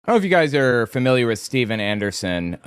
I don't know if you guys are familiar with Steven Anderson.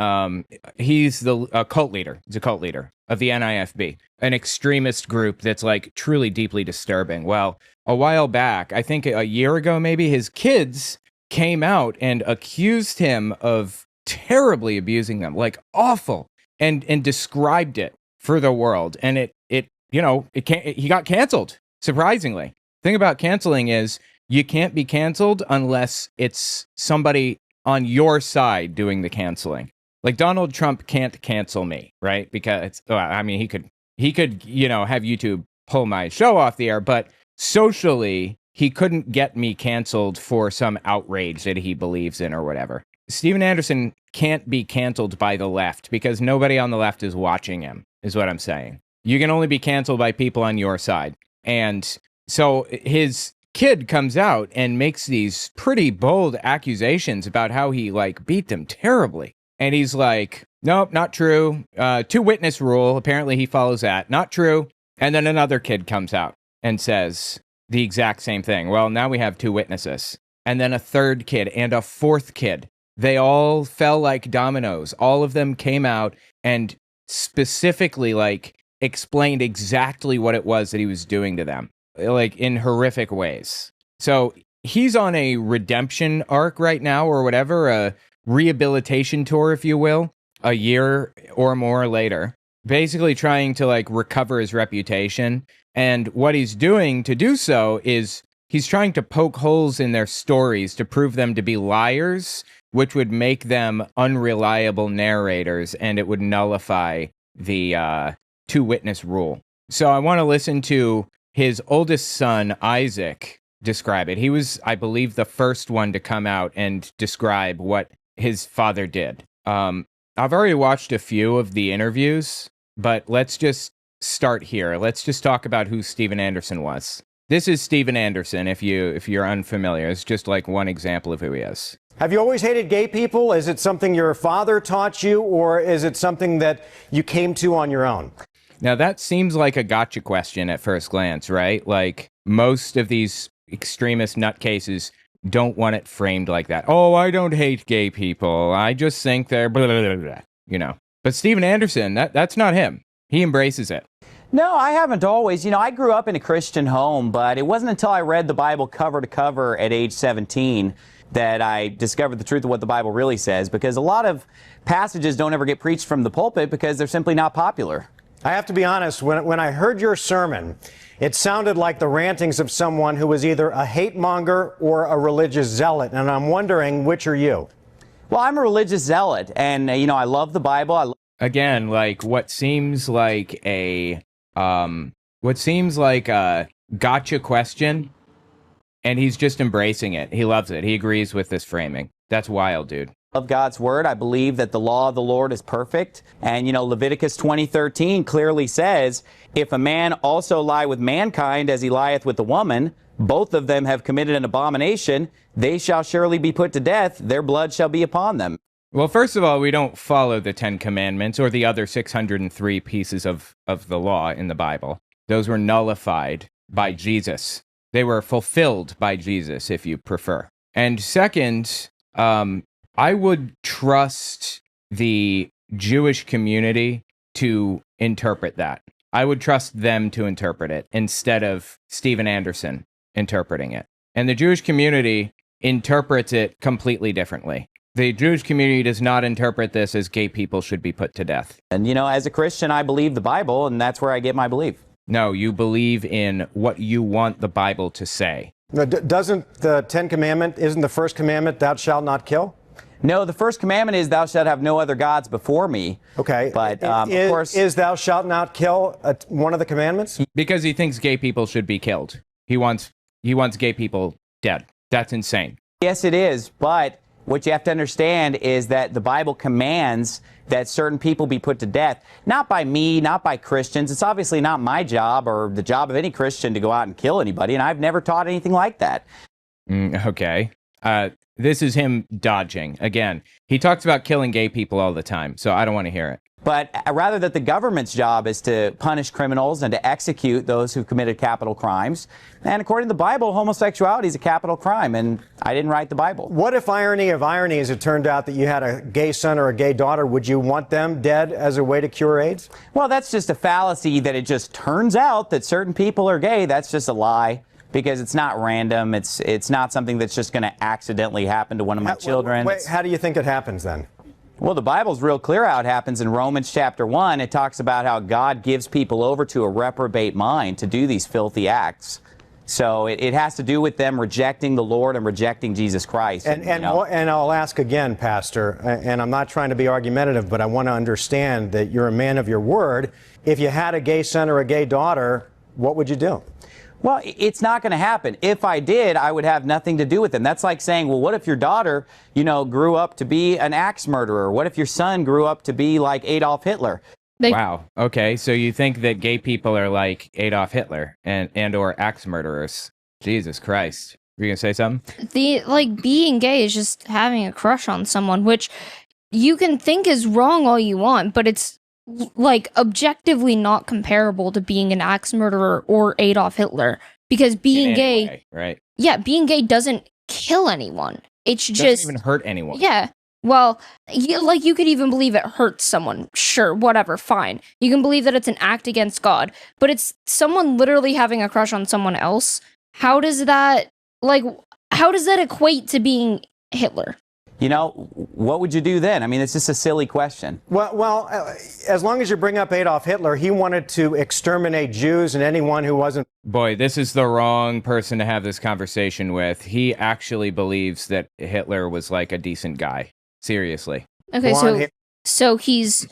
He's a cult leader. He's a cult leader of the NIFB, an extremist group that's like truly deeply disturbing. Well, a while back, I think a year ago maybe, his kids came out and accused him of terribly abusing them, like awful, and described it for the world. And he got canceled, surprisingly. Thing about canceling is you can't be canceled unless it's somebody on your side doing the canceling. Like Donald Trump can't cancel me, right? Because I mean, he could, have YouTube pull my show off the air, but socially, he couldn't get me canceled for some outrage that he believes in or whatever. Steven Anderson can't be canceled by the left because nobody on the left is watching him, is what I'm saying. You can only be canceled by people on your side. And so his kid comes out and makes these pretty bold accusations about how he beat them terribly. And he's like, nope, not true. Two witness rule. Apparently he follows that. Not true. And then another kid comes out and says the exact same thing. Well, now we have two witnesses. And then a third kid and a fourth kid. They all fell like dominoes. All of them came out and specifically explained exactly what it was that he was doing to them, in horrific ways. So he's on a redemption arc right now or whatever, a rehabilitation tour, if you will, a year or more later, basically trying to recover his reputation. And what he's doing to do so is he's trying to poke holes in their stories to prove them to be liars, which would make them unreliable narrators, and it would nullify the two witness rule. So I want to listen to his oldest son, Isaac, describe it. He was, I believe, the first one to come out and describe what his father did. I've already watched a few of the interviews, but let's just start here. Let's just talk about who Steven Anderson was. This is Steven Anderson, if you're unfamiliar. It's just one example of who he is. Have you always hated gay people? Is it something your father taught you, or is it something that you came to on your own? Now, that seems like a gotcha question at first glance, right? Most of these extremist nutcases don't want it framed like that. Oh, I don't hate gay people. I just think they're blah, blah, blah, blah, But Steven Anderson, that's not him. He embraces it. No, I haven't always. I grew up in a Christian home, but it wasn't until I read the Bible cover to cover at age 17 that I discovered the truth of what the Bible really says, because a lot of passages don't ever get preached from the pulpit because they're simply not popular. I have to be honest, when I heard your sermon, it sounded like the rantings of someone who was either a hate monger or a religious zealot, and I'm wondering, which are you? Well, I'm a religious zealot, and, I love the Bible. Again, what seems like a gotcha question, and he's just embracing it. He loves it. He agrees with this framing. That's wild, dude. Of God's word. I believe that the law of the Lord is perfect. And, Leviticus 20:13 clearly says, if a man also lie with mankind as he lieth with the woman, both of them have committed an abomination, they shall surely be put to death, their blood shall be upon them. Well, first of all, we don't follow the Ten Commandments or the other 603 pieces of the law in the Bible. Those were nullified by Jesus. They were fulfilled by Jesus, if you prefer. And second, I would trust the Jewish community to interpret that. I would trust them to interpret it instead of Steven Anderson interpreting it. And the Jewish community interprets it completely differently. The Jewish community does not interpret this as gay people should be put to death. And, as a Christian, I believe the Bible, and that's where I get my belief. No, you believe in what you want the Bible to say. Doesn't the Ten Commandment, isn't the first commandment, thou shalt not kill? No, the first commandment is thou shalt have no other gods before me. Okay. But, of course... Is thou shalt not kill one of the commandments? Because he thinks gay people should be killed. He wants gay people dead. That's insane. Yes, it is, but what you have to understand is that the Bible commands that certain people be put to death, not by me, not by Christians. It's obviously not my job or the job of any Christian to go out and kill anybody, and I've never taught anything like that. Okay. This is him dodging. Again, he talks about killing gay people all the time, so I don't want to hear it. But rather that the government's job is to punish criminals and to execute those who committed capital crimes. And according to the Bible, homosexuality is a capital crime, and I didn't write the Bible. What if, irony of ironies, it turned out that you had a gay son or a gay daughter? Would you want them dead as a way to cure AIDS? Well, that's just a fallacy that it just turns out that certain people are gay. That's just a lie. Because it's not random. It's not something that's just going to accidentally happen to one of my children. Wait, how do you think it happens then? Well, the Bible's real clear how it happens. In Romans chapter 1, it talks about how God gives people over to a reprobate mind to do these filthy acts. So it has to do with them rejecting the Lord and rejecting Jesus Christ. And I'll ask again, Pastor, and I'm not trying to be argumentative, but I want to understand that you're a man of your word. If you had a gay son or a gay daughter, what would you do? Well, it's not going to happen. If I did, I would have nothing to do with them. That's like saying, well, what if your daughter, grew up to be an axe murderer? What if your son grew up to be like Adolf Hitler? Wow. Okay. So you think that gay people are like Adolf Hitler and or axe murderers? Jesus Christ. Were you going to say something? Being gay is just having a crush on someone, which you can think is wrong all you want, but it's objectively not comparable to being an axe murderer or Adolf Hitler, because being gay, way, right? Yeah, being gay doesn't kill anyone. It's just doesn't even hurt anyone. Yeah. Well, you could even believe it hurts someone. Sure, whatever, fine. You can believe that it's an act against God, but it's someone literally having a crush on someone else. How does that equate to being Hitler? What would you do then? I mean, it's just a silly question. Well, as long as you bring up Adolf Hitler, he wanted to exterminate Jews and anyone who wasn't. Boy, this is the wrong person to have this conversation with. He actually believes that Hitler was like a decent guy. Seriously. Okay, so he's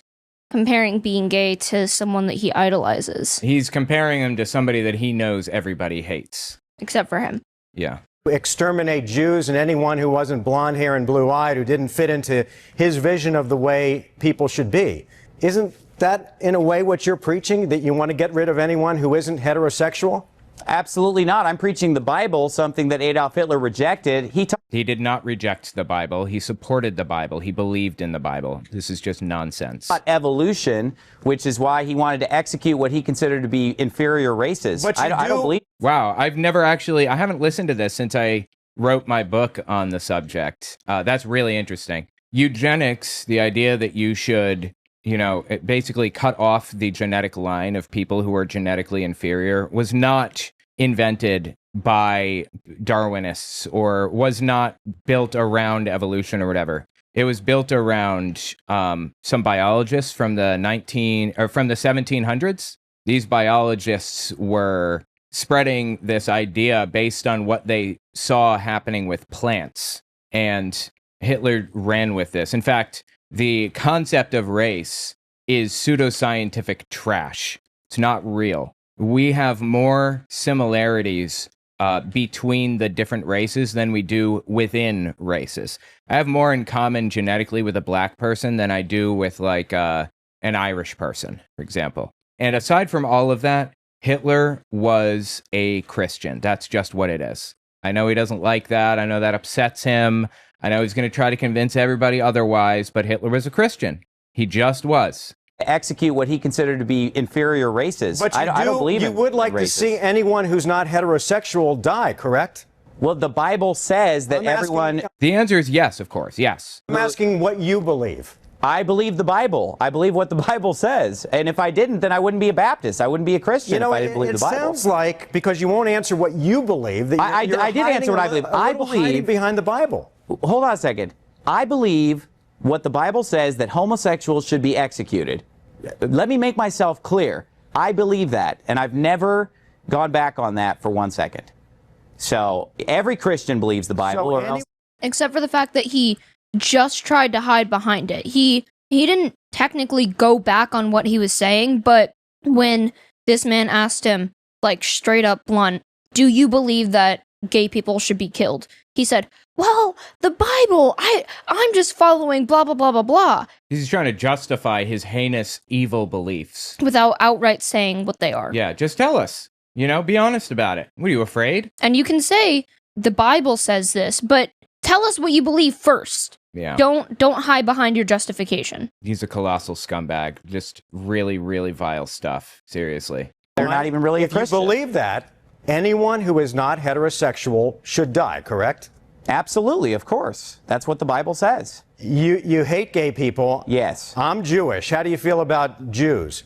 comparing being gay to someone that he idolizes. He's comparing him to somebody that he knows everybody hates. Except for him. Yeah. Exterminate Jews and anyone who wasn't blonde hair and blue-eyed, who didn't fit into his vision of the way people should be. Isn't that, in a way, what you're preaching, that you want to get rid of anyone who isn't heterosexual? Absolutely not. I'm preaching the Bible, something that Adolf Hitler rejected. He did not reject the Bible. He supported the Bible. He believed in the Bible. This is just nonsense. Evolution, which is why he wanted to execute what he considered to be inferior races. But I don't believe. Wow, I haven't listened to this since I wrote my book on the subject. That's really interesting. Eugenics, the idea that you should, basically cut off the genetic line of people who are genetically inferior, was not invented by Darwinists or was not built around evolution or whatever. It was built around some biologists from the 1700s. These biologists were spreading this idea based on what they saw happening with plants. And Hitler ran with this. In fact, the concept of race is pseudoscientific trash. It's not real. We have more similarities between the different races than we do within races. I have more in common genetically with a black person than I do with an Irish person, for example. And aside from all of that, Hitler was a Christian. That's just what it is. I know he doesn't like that. I know that upsets him. I know he's going to try to convince everybody otherwise, but Hitler was a Christian. He just was. Execute what he considered to be inferior races. But I don't believe you would like to see anyone who's not heterosexual die, correct? Well, the Bible says that everyone... The answer is yes, of course, yes. I'm asking what you believe. I believe the Bible. I believe what the Bible says. And if I didn't, then I wouldn't be a Baptist. I wouldn't be a Christian if I didn't believe the Bible. It sounds like, because you won't answer what you believe, that I did answer what I believe. I believe behind the Bible. Hold on a second. I believe what the Bible says, that homosexuals should be executed. Let me make myself clear. I believe that, and I've never gone back on that for 1 second. So every Christian believes the Bible. Except for the fact that he just tried to hide behind it. He didn't technically go back on what he was saying, but when this man asked him, straight up blunt, do you believe that gay people should be killed? He said, well, the Bible, I'm just following blah, blah, blah, blah, blah. He's trying to justify his heinous, evil beliefs. Without outright saying what they are. Yeah, just tell us. Be honest about it. What, are you afraid? And you can say, the Bible says this, but tell us what you believe first. Yeah. Don't hide behind your justification. He's a colossal scumbag. Just really, really vile stuff. Seriously. They're not even really a If you Christian. believe that, anyone who is not heterosexual should die, correct? Absolutely, of course. That's what the Bible says. You hate gay people. Yes. I'm Jewish. How do you feel about Jews?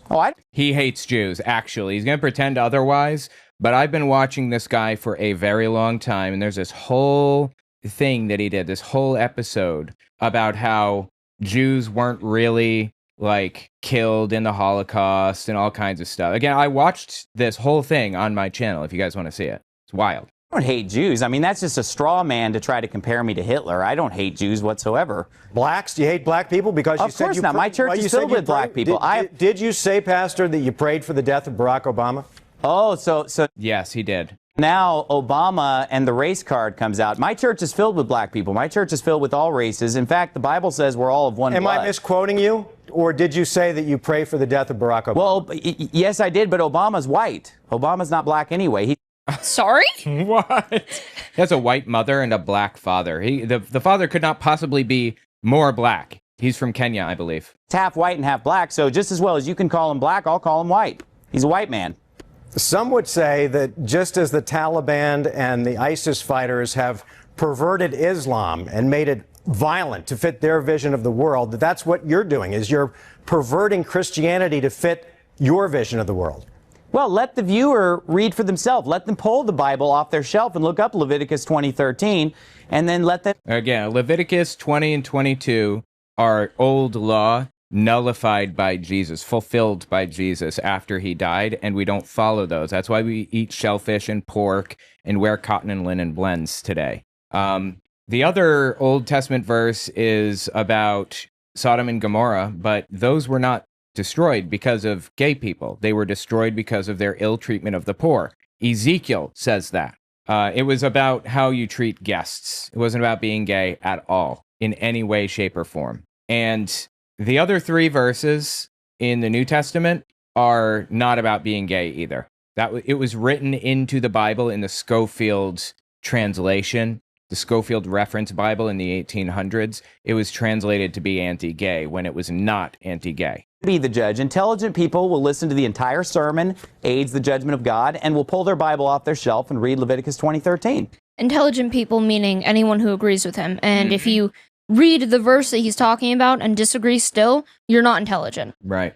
He hates Jews, actually. He's going to pretend otherwise, but I've been watching this guy for a very long time, and there's this whole thing that he did, this whole episode about how Jews weren't really, like, killed in the Holocaust and all kinds of stuff. Again, I watched this whole thing on my channel, if you guys want to see it. It's wild. I don't hate Jews. I mean, that's just a straw man to try to compare me to Hitler. I don't hate Jews whatsoever. Blacks? Do you hate black people? Because Of you said course you not. My church well, is you said filled you with black prayed- people. Did you say, Pastor, that you prayed for the death of Barack Obama? Oh, so Yes, he did. now Obama and the race card comes out. My church is filled with black people. My church is filled with all races. In fact, the Bible says we're all of one Am blood. I misquoting you? Or did you say that you pray for the death of Barack Obama? Well, yes, I did, but Obama's white. Obama's not black anyway. Sorry? What? He has a white mother and a black father. The father could not possibly be more black. He's from Kenya, I believe. He's half white and half black, so just as well as you can call him black, I'll call him white. He's a white man. Some would say that just as the Taliban and the ISIS fighters have perverted Islam and made it violent to fit their vision of the world, that's what you're doing, is you're perverting Christianity to fit your vision of the world. Well, let the viewer read for themselves. Let them pull the Bible off their shelf and look up Leviticus 20:13, and then let them... Again, Leviticus 20 and 22 are old law nullified by Jesus, fulfilled by Jesus after he died, and we don't follow those. That's why we eat shellfish and pork and wear cotton and linen blends today. The other Old Testament verse is about Sodom and Gomorrah, but those were not destroyed because of gay people. They were destroyed because of their ill treatment of the poor. Ezekiel says that. It was about how you treat guests. It wasn't about being gay at all, in any way, shape, or form. And the other three verses in the New Testament are not about being gay either. It was written into the Bible in the Schofield translation, the Schofield Reference Bible in the 1800s. It was translated to be anti-gay when it was not anti-gay. Be the judge. Intelligent people will listen to the entire sermon, aids the judgment of God, and will pull their Bible off their shelf and read Leviticus 20:13. Intelligent people meaning anyone who agrees with him. And if you read the verse that he's talking about and disagree still, you're not intelligent. Right.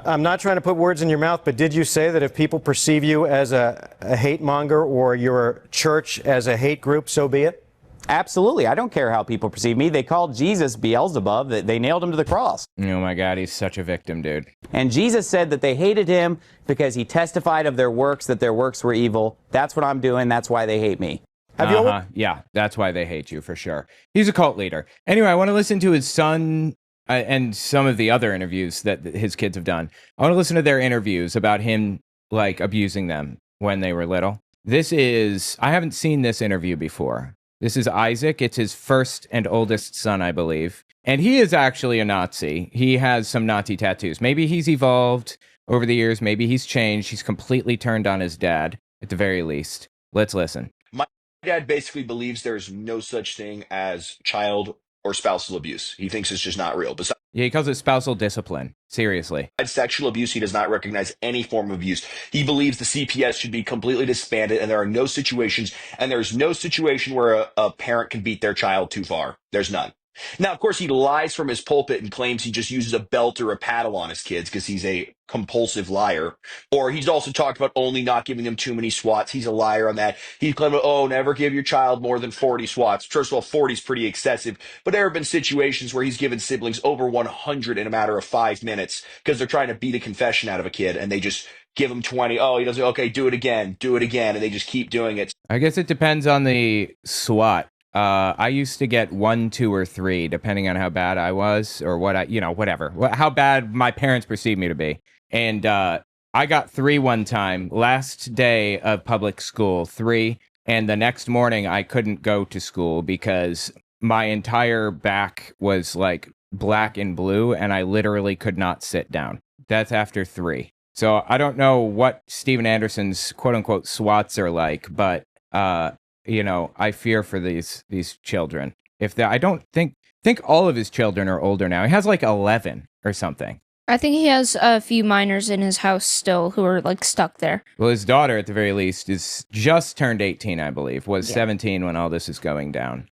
I'm not trying to put words in your mouth, but did you say that if people perceive you as a hate monger or your church as a hate group, so be it? Absolutely. I don't care how people perceive me. They called Jesus Beelzebub. They nailed him to the cross. Oh my God, he's such a victim, dude. And Jesus said that they hated him because he testified of their works, that their works were evil. That's what I'm doing. That's why they hate me. Yeah, that's why they hate you for sure. He's a cult leader. Anyway, I want to listen to his son and some of the other interviews that his kids have done. I want to listen to their interviews about him, like, abusing them when they were little. I haven't seen this interview before. This is Isaac. It's his first and oldest son, I believe. And he is actually a Nazi. He has some Nazi tattoos. Maybe he's evolved over the years. Maybe he's changed. He's completely turned on his dad, at the very least. Let's listen. My dad basically believes there's no such thing as child or spousal abuse. He thinks it's just not real. Besides Yeah, he calls it spousal discipline. Seriously. sexual abuse, he does not recognize any form of abuse. He believes the CPS should be completely disbanded, and there are no situations, and there's no situation where a parent can beat their child too far. There's none. Now, of course, he lies from his pulpit and claims he just uses a belt or a paddle on his kids because he's a compulsive liar. Or he's also talked about only not giving them too many swats. He's a liar on that. He claimed, never give your child more than 40 swats. First of all, 40 is pretty excessive. But there have been situations where he's given siblings over 100 in a matter of 5 minutes because they're trying to beat a confession out of a kid, and they just give him 20. Oh, he doesn't. Okay, do it again. And they just keep doing it. I guess it depends on the SWAT. I used to get 1, 2, or 3, depending on how bad I was or whatever, how bad my parents perceived me to be. And I got 3 one time, last day of public school, 3. And the next morning I couldn't go to school because my entire back was like black and blue and I literally could not sit down. That's after 3. So I don't know what Steven Anderson's quote unquote SWATs are like, but I fear for these children. I don't think think all of his children are older now. He has like 11 or something. I think he has a few minors in his house still who are like stuck there. Well, his daughter, at the very least, is just turned 18, I believe. Was Yeah. 17 when all this is going down.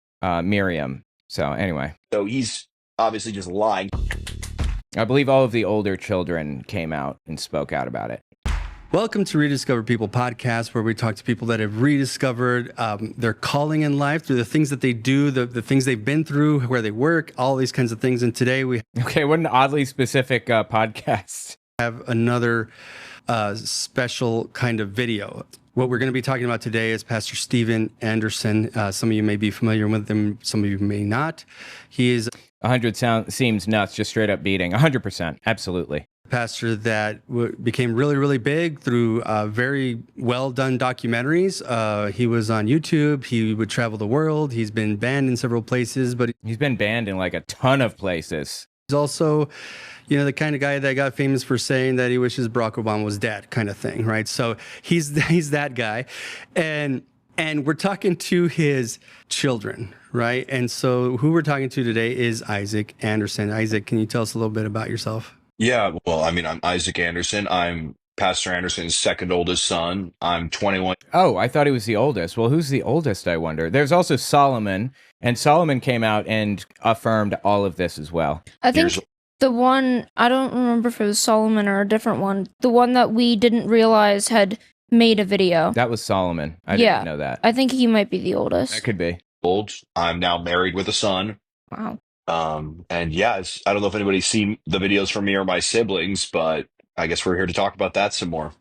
Miriam. So anyway, So he's obviously just lying. I believe all of the older children came out and spoke out about it. Welcome to Rediscover People podcast, where we talk to people that have rediscovered their calling in life through the things that they do, the things they've been through, where they work, all these kinds of things. And today we Okay, what an oddly specific podcast. have another special kind of video. What we're going to be talking about today is Pastor Steven Anderson. Some of you may be familiar with him, some of you may not. He is 100 seems nuts, just straight up beating. 100%, absolutely. pastor that became really, really big through very well done documentaries. He was on YouTube. He would travel the world. He's been banned in several places, but He's been banned in like a ton of places. he's also, you know, the kind of guy that got famous for saying that he wishes Barack Obama was dead, kind of thing, right? So he's that guy, and we're talking to his children, right? And so who we're talking to today is Isaac Anderson. Isaac, can you tell us a little bit about yourself? Yeah, well, I mean, I'm Isaac Anderson. I'm Pastor Anderson's second oldest son. I'm 21 Oh, I thought he was the oldest. Well, who's the oldest, I wonder? There's also Solomon, and Solomon came out and affirmed all of this as well. I think years. the one, I don't remember if it was Solomon or a different one, the one that we didn't realize had made a video. That was Solomon. I Yeah. didn't know that. I think he might be the That oldest. could be. Old. I'm now married with a son. Wow. And yeah, I don't know if anybody's seen the videos from me or my siblings, but I guess we're here to talk about that some more.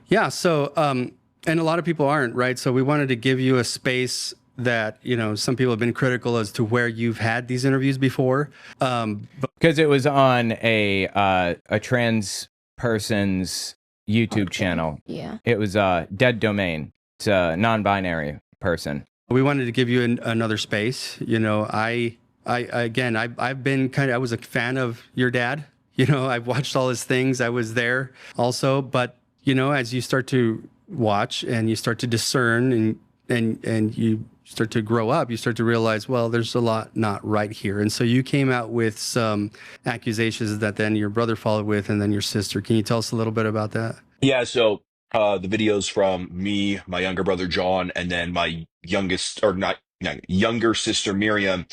Yeah. So, and a lot of people aren't, right? So we wanted to give you a space that, you know, some people have been critical as to where you've had these interviews before. But Because it was on a trans person's YouTube channel. Yeah. It was Dead Domain. It's a non-binary person. we wanted to give you another space. You know, I've been I was a fan of your dad. You know, I've watched all his things. I was there also. But, you know, as you start to watch and you start to discern and you start to grow up, you start to realize, well, there's a lot not right here. And so you came out with some accusations that then your brother followed with, and then your sister. Can you tell us a little bit about that? Yeah, so the videos from me, my younger brother John, and then my younger sister Miriam,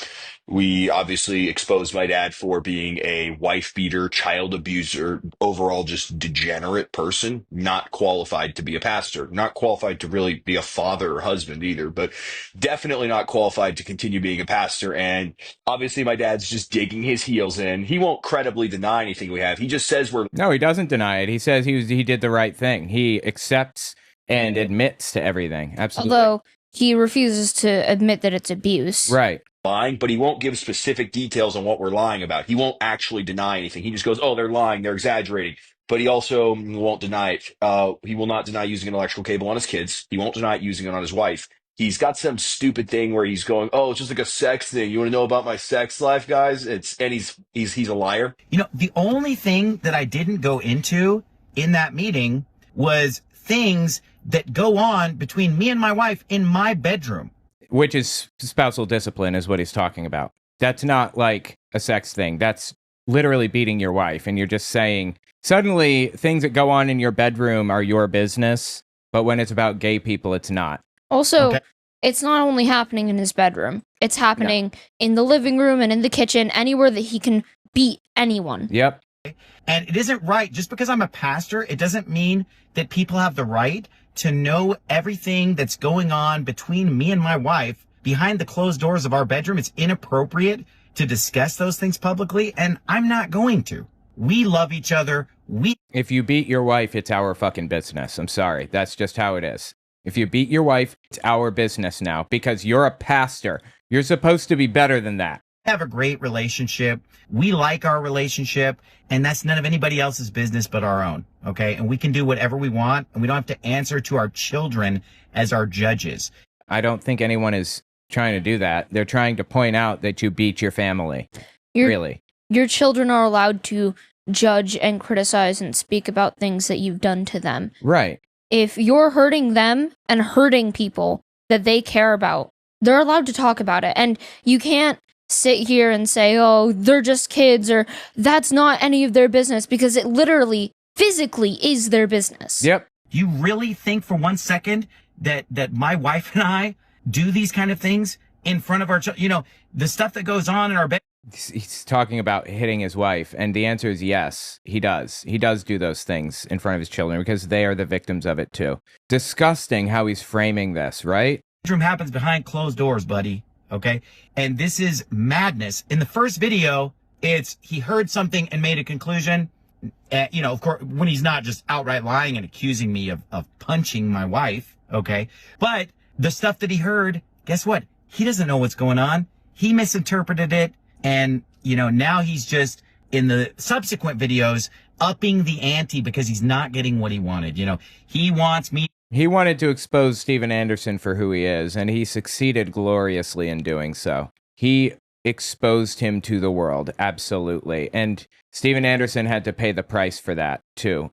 we obviously exposed my dad for being a wife beater, child abuser, overall just degenerate person, not qualified to be a pastor, not qualified to really be a father or husband either, but definitely not qualified to continue being a pastor. And obviously my dad's just digging his heels in. He won't credibly deny anything we have. He just says we're No, he doesn't deny it. He says he did the right thing. He accepts and admits to everything. Absolutely. Although he refuses to admit that it's abuse. Right. lying, but he won't give specific details on what we're lying about. He won't actually deny anything. He just goes, oh, they're lying, they're exaggerating. But he also won't deny it. He will not deny using an electrical cable on his kids. He won't deny using it on his wife. He's got some stupid thing where he's going, oh, it's just like a sex thing. You want to know about my sex life, guys? He's a liar. You know, the only thing that I didn't go into in that meeting was things that go on between me and my wife in my bedroom. Which is spousal discipline is what he's talking about. That's not like a sex thing. That's literally beating your wife. And you're just saying, suddenly things that go on in your bedroom are your business. But when it's about gay people, it's not. Also, Okay. it's not only happening in his bedroom. It's happening in the living room and in the kitchen, anywhere that he can beat anyone. Yep. And it isn't right. Just because I'm a pastor, it doesn't mean that people have the right to know everything that's going on between me and my wife behind the closed doors of our bedroom. It's inappropriate to discuss those things publicly, and I'm not going to. We love each other. If you beat your wife, it's our fucking business. I'm sorry. That's just how it is. If you beat your wife, it's our business now because you're a pastor. You're supposed to be better than that. have a great relationship. We like our relationship, and that's none of anybody else's business but our own. Okay. And we can do whatever we want, and we don't have to answer to our children as our judges. I don't think anyone is trying to do that. They're trying to point out that you beat your family. Your- Really. Your children are allowed to judge and criticize and speak about things that you've done to them. Right. If you're hurting them and hurting people that they care about, they're allowed to talk about it. And you can't sit here and say, oh, they're just kids, or that's not any of their business, because it literally, physically is their business. Yep. Do you really think for 1 second that my wife and I do these kind of things in front of our children? You know, the stuff that goes on in our bed. He's talking about hitting his wife, and the answer is yes, he does. He does do those things in front of his children because they are the victims of it too. Disgusting how he's framing this, right? Bedroom happens behind closed doors, buddy. Okay. And this is madness. In the first video, it's he heard something and made a conclusion. You know, of course, when he's not just outright lying and accusing me of punching my wife. Okay. But the stuff that he heard, guess what? He doesn't know what's going on. He misinterpreted it. And, you know, now he's just in the subsequent videos upping the ante because he's not getting what he wanted. You know, he wants me. He wanted to expose Steven Anderson for who he is, and he succeeded gloriously in doing so. He exposed him to the world, absolutely. And Steven Anderson had to pay the price for that, too.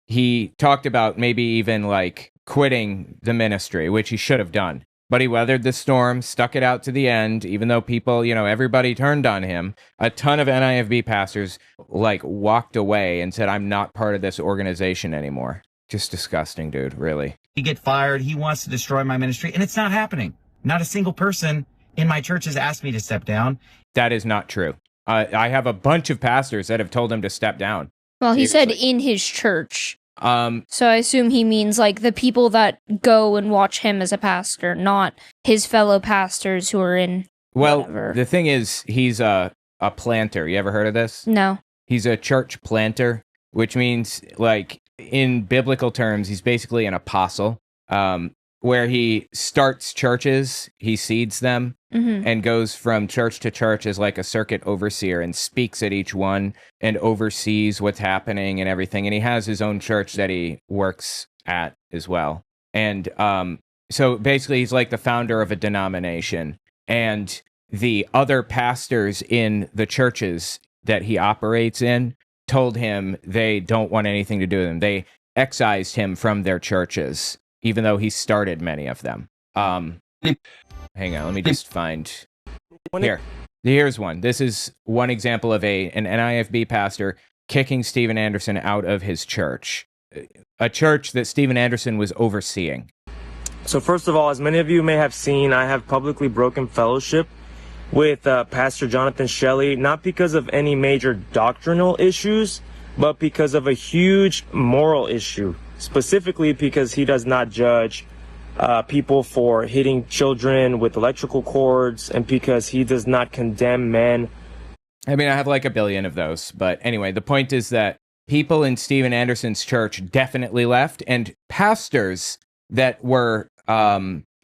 He talked about maybe even, like, quitting the ministry, which he should have done. But he weathered the storm, stuck it out to the end, even though people, you know, everybody turned on him. A ton of NIFB pastors, like, walked away and said, I'm not part of this organization anymore. Just disgusting, dude, really. He get fired. He wants to destroy my ministry. And it's not happening. Not a single person in my church has asked me to step down. That is not true. I have a bunch of pastors that have told him to step down. Well, he Seriously. said in his church. So I assume he means like the people that go and watch him as a pastor, not his fellow pastors who are in whatever. The thing is, he's a planter. You ever heard of this? No. He's a church planter, which means, like, in biblical terms, he's basically an apostle, where he starts churches, he seeds them, and goes from church to church as like a circuit overseer and speaks at each one and oversees what's happening and everything. And he has his own church that he works at as well. And so basically he's like the founder of a denomination. And the other pastors in the churches that he operates in told him they don't want anything to do with him. They excised him from their churches, even though he started many of them. Hang on, let me just find... Here. Here's one. This is one example of an NIFB pastor kicking Steven Anderson out of his church. A church that Steven Anderson was overseeing. So first of all, as many of you may have seen, I have publicly broken fellowship with Pastor Jonathan Shelley, not because of any major doctrinal issues, but because of a huge moral issue. Specifically because he does not judge people for hitting children with electrical cords, and because he does not condemn men. I mean, I have like a billion of those. But anyway, the point is that people in Steven Anderson's church definitely left, and pastors that were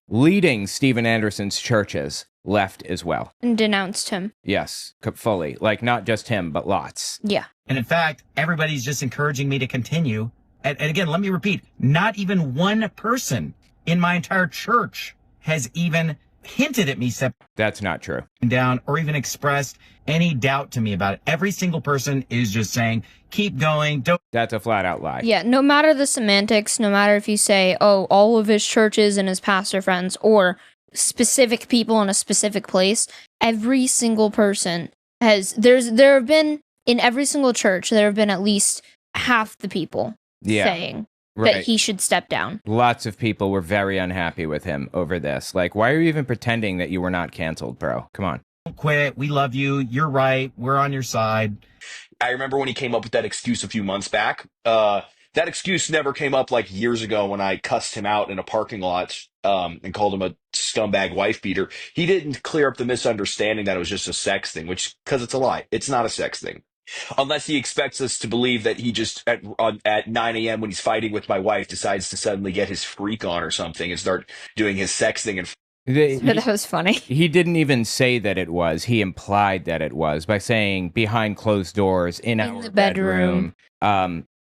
leading Steven Anderson's churches left as well. And denounced him. Yes, fully. Like, not just him, but lots. Yeah. And in fact, everybody's just encouraging me to continue. And again, let me repeat, not even one person in my entire church has even hinted at me stepping That's not true. down or even expressed any doubt to me about it. Every single person is just saying, keep going. Don't. That's a flat out lie. Yeah, no matter the semantics, no matter if you say, oh, all of his churches and his pastor friends, or specific people in a specific place, every single person there have been, in every single church, there have been at least half the people saying that he should step down. Lots of people were very unhappy with him over this. Like, why are you even pretending that you were not canceled, bro? Come on. Don't quit. We love you. You're right. We're on your side. I remember when he came up with that excuse a few months back. That excuse never came up like years ago when I cussed him out in a parking lot and called him a scumbag wife beater. He didn't clear up the misunderstanding that it was just a sex thing, which, because it's a lie. It's not a sex thing. Unless he expects us to believe that he just, at 9 a.m. when he's fighting with my wife, decides to suddenly get his freak on or something and start doing his sex thing. And That was funny. He didn't even say that it was. He implied that it was by saying behind closed doors in our the bedroom.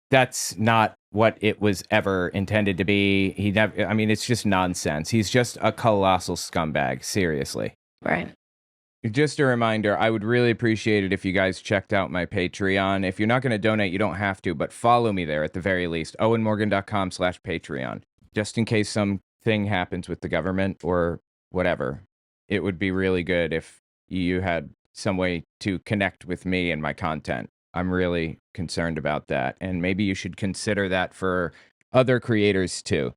That's not what it was ever intended to be. He never. I mean, it's just nonsense. He's just a colossal scumbag. Seriously. Right. Just a reminder, I would really appreciate it if you guys checked out my Patreon. If you're not going to donate, you don't have to, but follow me there at the very least. owenmorgan.com/Patreon. Just in case something happens with the government or whatever. It would be really good if you had some way to connect with me and my content. I'm really concerned about that. And maybe you should consider that for other creators too.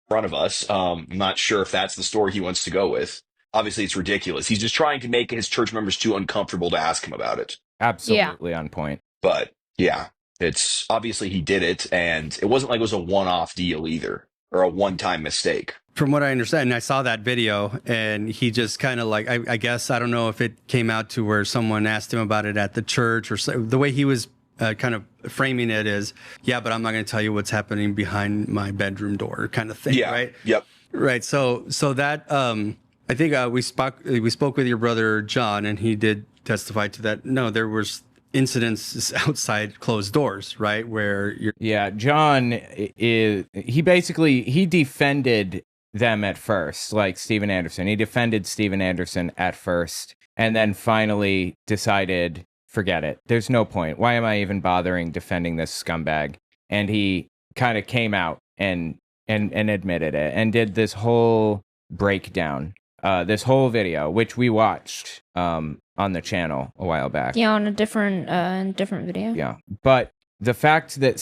Front of us. I'm not sure if that's the story he wants to go with. Obviously, it's ridiculous. He's just trying to make his church members too uncomfortable to ask him about it. Absolutely on point. But yeah, it's obviously he did it, and it wasn't like it was a one-off deal either, or a one-time mistake. From what I understand, I saw that video, and he just kind of like, I guess, I don't know if it came out to where someone asked him about it at the church, or the way he was kind of framing it is, yeah, but I'm not going to tell you what's happening behind my bedroom door kind of thing, Yeah. right? Yep. Right. So that, I think we spoke with your brother, John, and he did testify to that. No, there was incidents outside closed doors, right? Where you're. Yeah, John he defended them at first, like Steven Anderson. He defended Steven Anderson at first, and then finally decided, forget it. There's no point. Why am I even bothering defending this scumbag? And he kind of came out and admitted it and did this whole breakdown, this whole video, which we watched on the channel a while back. Yeah, on a different video. Yeah, but the fact that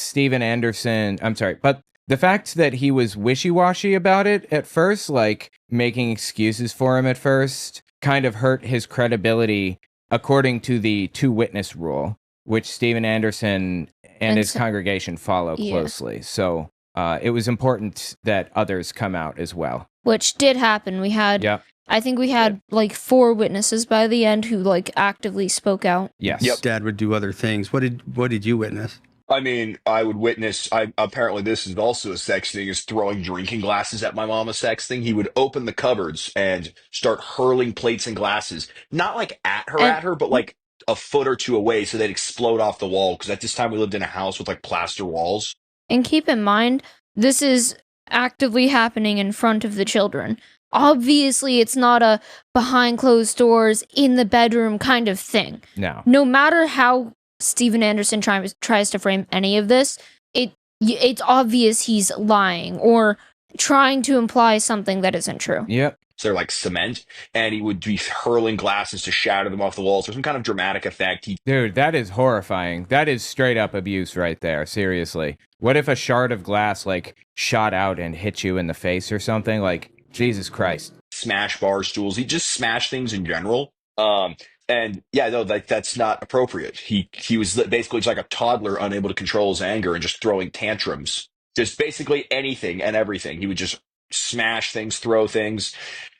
the fact that he was wishy-washy about it at first, like making excuses for him at first, kind of hurt his credibility according to the two-witness rule, which Steven Anderson and his congregation follow closely. So it was important that others come out as well. Which did happen. We had, I think we had like 4 witnesses by the end who like actively spoke out. Yes. Yep. Dad would do other things. What did you witness? I mean, I would witness. Apparently, this is also a sex thing. Is throwing drinking glasses at my mom a sex thing? He would open the cupboards and start hurling plates and glasses, not like at her, but like a foot or two away, so they'd explode off the wall. Because at this time, we lived in a house with like plaster walls. And keep in mind, this is actively happening in front of the children. Obviously, it's not a behind closed doors in the bedroom kind of thing. No. No matter how Steven Anderson tries to frame any of this, it's obvious he's lying or trying to imply something that isn't true. Yep. So they're like cement, and he would be hurling glasses to shatter them off the walls for some kind of dramatic effect. Dude, that is horrifying. That is straight up abuse right there. Seriously. What if a shard of glass like shot out and hit you in the face or something? Like, Jesus Christ. Smash bar stools. He just smashed things in general. And yeah, no, that's not appropriate. He was basically just like a toddler, unable to control his anger and just throwing tantrums. Just basically anything and everything. He would just smash things, throw things.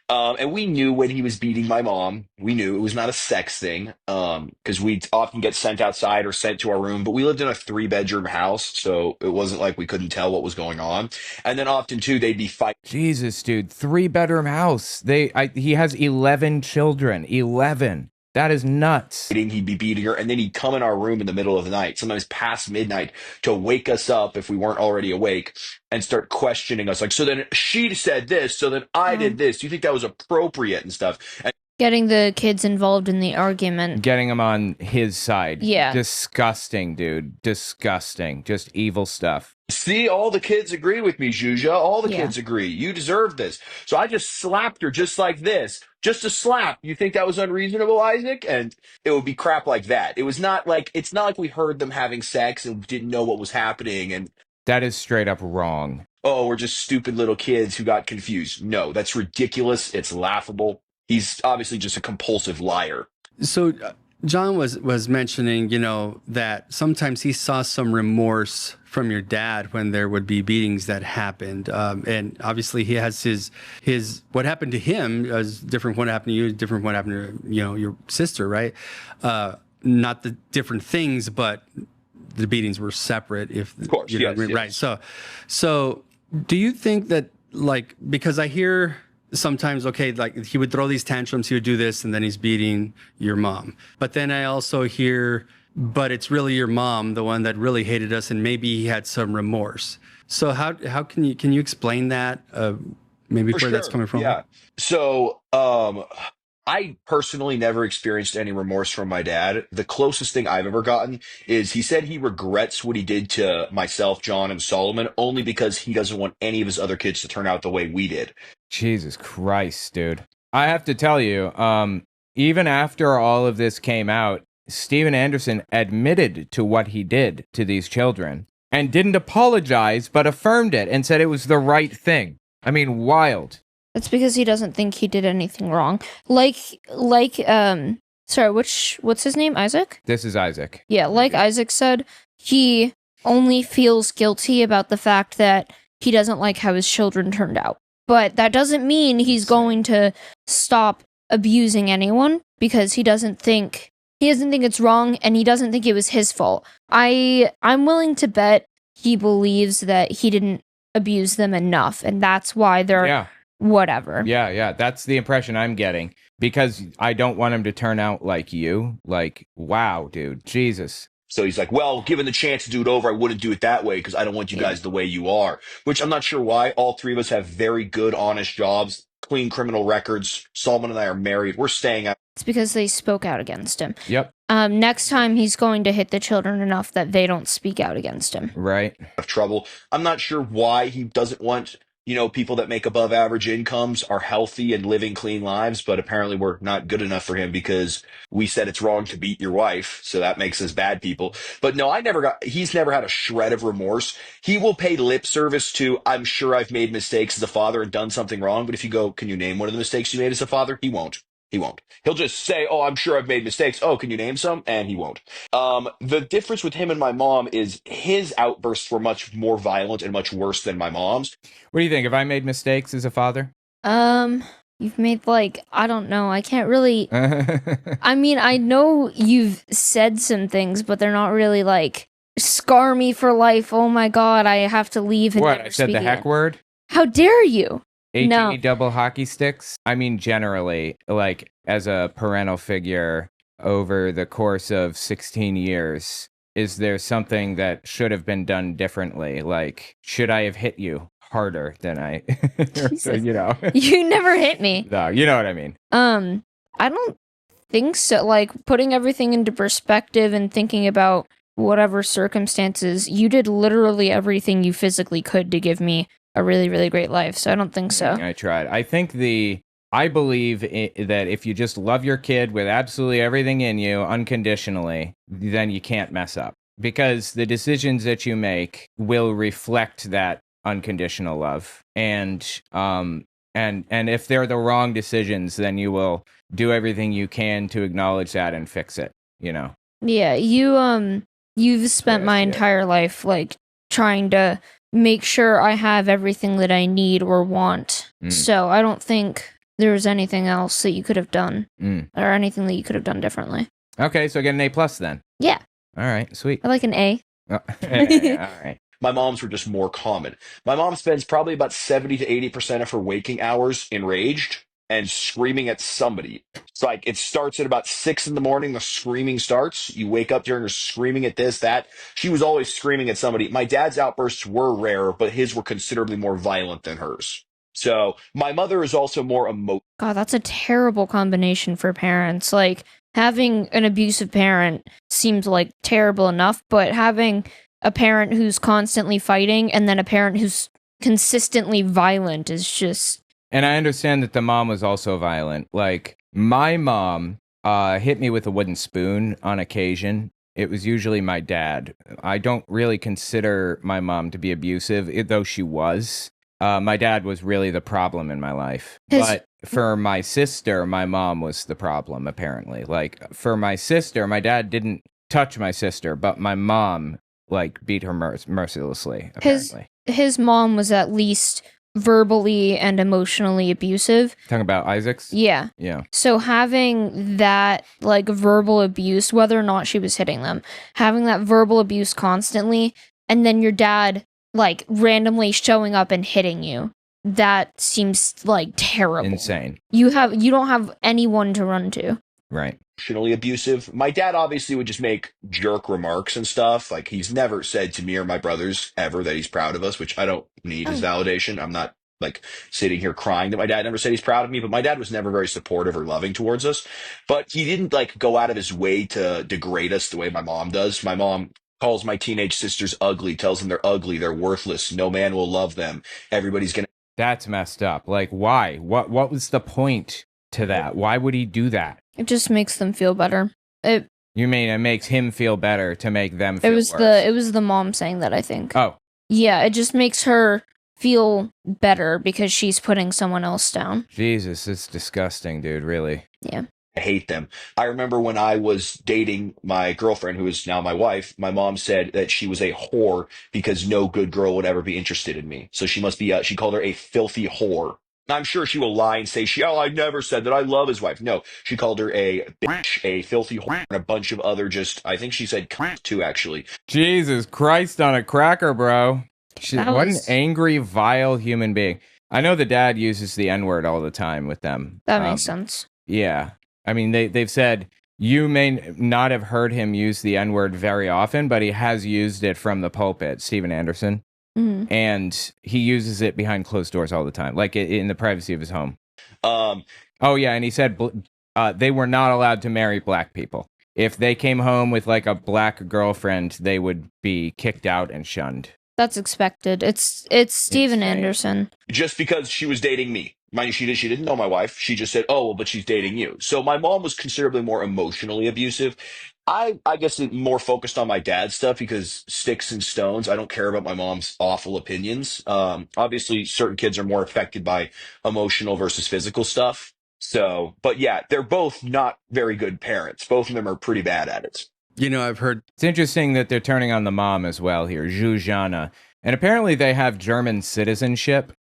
And we knew when he was beating my mom, we knew it was not a sex thing, because we'd often get sent outside or sent to our room, but we lived in a 3-bedroom house, so it wasn't like we couldn't tell what was going on. And then often, too, they'd be fighting. Jesus, dude. 3-bedroom house. He has 11 children. 11. That is nuts. He'd be beating her, and then he'd come in our room in the middle of the night, sometimes past midnight, to wake us up if we weren't already awake, and start questioning us. Like, so then she said this, so then I did this. Do you think that was appropriate and stuff? And Getting the kids involved in the argument. Getting them on his side. Yeah. Disgusting, dude. Disgusting. Just evil stuff. see, all the kids agree with me, Zhuzha. All the kids agree. You deserve this. So I just slapped her just like this. Just a slap. You think that was unreasonable, Isaac? And it would be crap like that. It was not like, it's not like we heard them having sex and didn't know what was happening. And that is straight up wrong. Oh, we're just stupid little kids who got confused. No, that's ridiculous. It's laughable. He's obviously just a compulsive liar. So John was mentioning, you know, that sometimes he saw some remorse from your dad when there would be beatings that happened. And obviously he has his what happened to him is different from what happened to you, different from what happened to, you know, your sister, right? Not the different things, but the beatings were separate. If of course, you know, yes, right. So do you think that, like, because I hear sometimes, okay, like he would throw these tantrums, he would do this, and then he's beating your mom. But then I also hear, but it's really your mom, the one that really hated us, and maybe he had some remorse. So how can you explain that? Maybe where that's coming from? Yeah. So I personally never experienced any remorse from my dad. The closest thing I've ever gotten is he said he regrets what he did to myself, John, and Solomon only because he doesn't want any of his other kids to turn out the way we did. Jesus Christ, dude. I have to tell you, even after all of this came out, Steven Anderson admitted to what he did to these children and didn't apologize, but affirmed it and said it was the right thing. I mean, wild. That's because he doesn't think he did anything wrong. Sorry, what's his name? Isaac? This is Isaac. Yeah, like Isaac said, he only feels guilty about the fact that he doesn't like how his children turned out. But that doesn't mean he's going to stop abusing anyone, because he doesn't think it's wrong, and he doesn't think it was his fault. I'm willing to bet he believes that he didn't abuse them enough, and that's why they're whatever. Yeah, that's the impression I'm getting, because I don't want him to turn out like you. Like, wow, dude, Jesus. So he's like, well, given the chance to do it over, I wouldn't do it that way because I don't want you guys the way you are, which I'm not sure why. All three of us have very good, honest jobs, clean criminal records. Solomon and I are married. We're staying out. It's because they spoke out against him. Yep. Next time he's going to hit the children enough that they don't speak out against him. Right. Of trouble. I'm not sure why he doesn't want, people that make above average incomes are healthy and living clean lives, but apparently we're not good enough for him because we said it's wrong to beat your wife. So that makes us bad people. But no, he's never had a shred of remorse. He will pay lip service to, I'm sure I've made mistakes as a father and done something wrong. But if you go, can you name one of the mistakes you made as a father? He won't. He won't. He'll just say, oh, I'm sure I've made mistakes. Oh, can you name some? And he won't. The difference with him and my mom is his outbursts were much more violent and much worse than my mom's. What do you think? Have I made mistakes as a father? You've made, I don't know. I can't really... I mean, I know you've said some things, but they're not really, scar me for life. Oh my God, I have to leave and What? never I said speak the heck again. word? How dare you? No. double hockey sticks? I mean, generally, as a parental figure over the course of 16 years, is there something that should have been done differently? Should I have hit you harder than I... Jesus. So, You never hit me. No, you know what I mean. I don't think so. Putting everything into perspective and thinking about whatever circumstances, you did literally everything you physically could to give me a really, really great life. So I don't think so. I tried. I believe that if you just love your kid with absolutely everything in you unconditionally, then you can't mess up, because the decisions that you make will reflect that unconditional love. And if they're the wrong decisions, then you will do everything you can to acknowledge that and fix it, Yeah, you've spent my entire life trying to make sure I have everything that I need or want. So I don't think there's anything else that you could have done or anything that you could have done differently. Okay, so get an A+ then. Yeah. All right, sweet. I like an A. Oh, yeah, all right. My mom's were just more common. My mom spends probably about 70 to 80% of her waking hours enraged and screaming at somebody. It's it starts at about 6 in the morning. The screaming starts. You wake up during her screaming at this, that. She was always screaming at somebody. My dad's outbursts were rare, but his were considerably more violent than hers. So my mother is also more emotional. God, that's a terrible combination for parents. Having an abusive parent seems terrible enough, but having a parent who's constantly fighting and then a parent who's consistently violent is just... And I understand that the mom was also violent. My mom hit me with a wooden spoon on occasion. It was usually my dad. I don't really consider my mom to be abusive, though she was. My dad was really the problem in my life. But for my sister, my mom was the problem, apparently. For my sister, my dad didn't touch my sister, but my mom, beat her mercilessly, apparently. His mom was at least verbally and emotionally abusive. Talking about Isaac's? Yeah. Yeah. So having that, verbal abuse, whether or not she was hitting them, having that verbal abuse constantly, and then your dad randomly showing up and hitting you, that seems terrible. Insane. You don't have anyone to run to. Right. Emotionally abusive. My dad obviously would just make jerk remarks and stuff. He's never said to me or my brothers ever that he's proud of us, which I don't need his validation. I'm not sitting here crying that my dad never said he's proud of me, but my dad was never very supportive or loving towards us. But he didn't go out of his way to degrade us the way my mom does. My mom calls my teenage sisters ugly, tells them they're ugly, they're worthless, no man will love them, everybody's gonna... That's messed up. Why? What was the point to that? Why would he do that? It just makes them feel better. You mean it makes him feel better to make them feel worse? It was the mom saying that, I think. Oh. Yeah, it just makes her feel better because she's putting someone else down. Jesus, it's disgusting, dude, really. Yeah. I hate them. I remember when I was dating my girlfriend, who is now my wife, my mom said that she was a whore because no good girl would ever be interested in me. So she must be, she called her a filthy whore. I'm sure she will lie and say, I never said that I love his wife. No, she called her a bitch, a filthy whore, and a bunch of other I think she said cunt too, actually. Jesus Christ on a cracker, bro. What an angry, vile human being. I know the dad uses the N-word all the time with them. That makes sense. Yeah. I mean, they've said you may not have heard him use the N-word very often, but he has used it from the pulpit, Steven Anderson. Mm-hmm. And he uses it behind closed doors all the time, like in the privacy of his home. Oh, yeah, and he said they were not allowed to marry black people. If they came home with like a black girlfriend, they would be kicked out and shunned. That's expected. It's Steven Anderson. Just because she was dating me. Mind you, she didn't know my wife. She just said, oh, well, but she's dating you. So my mom was considerably more emotionally abusive. I guess it more focused on my dad's stuff because sticks and stones. I don't care about my mom's awful opinions. Obviously, certain kids are more affected by emotional versus physical stuff. So, but yeah, they're both not very good parents. Both of them are pretty bad at it. You know, I've heard... It's interesting that they're turning on the mom as well here, Zuzana. And apparently they have German citizenship.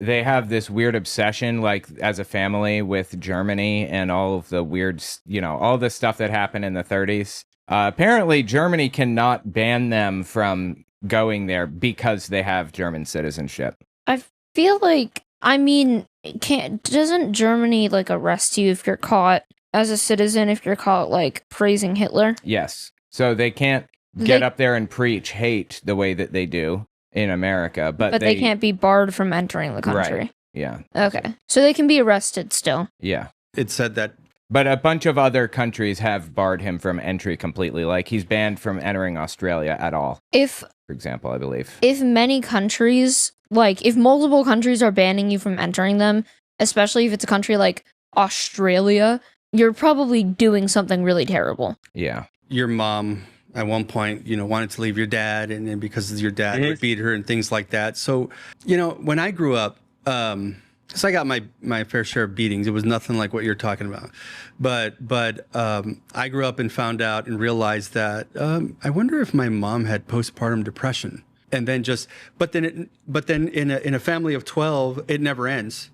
They have this weird obsession, like, as a family with Germany and all of the weird, all the stuff that happened in the 30s. Apparently Germany cannot ban them from going there because they have German citizenship. I feel like, doesn't Germany, like, arrest you if you're caught as a citizen, if you're caught, like, praising Hitler? Yes. So they can't get up there and preach hate the way that they do in America, but they can't be barred from entering the country. Right. Yeah. Okay. So they can be arrested still. Yeah. It said that. But a bunch of other countries have barred him from entry completely. Like he's banned from entering Australia at all. For example, I believe. If many countries, like if multiple countries are banning you from entering them, especially if it's a country like Australia, you're probably doing something really terrible. Yeah. Your mom at one point, wanted to leave your dad, and then because your dad would beat her and things like that. So, when I grew up, because I got my fair share of beatings, it was nothing like what you're talking about. But I grew up and found out and realized that I wonder if my mom had postpartum depression. And then but then in a family of 12, it never ends.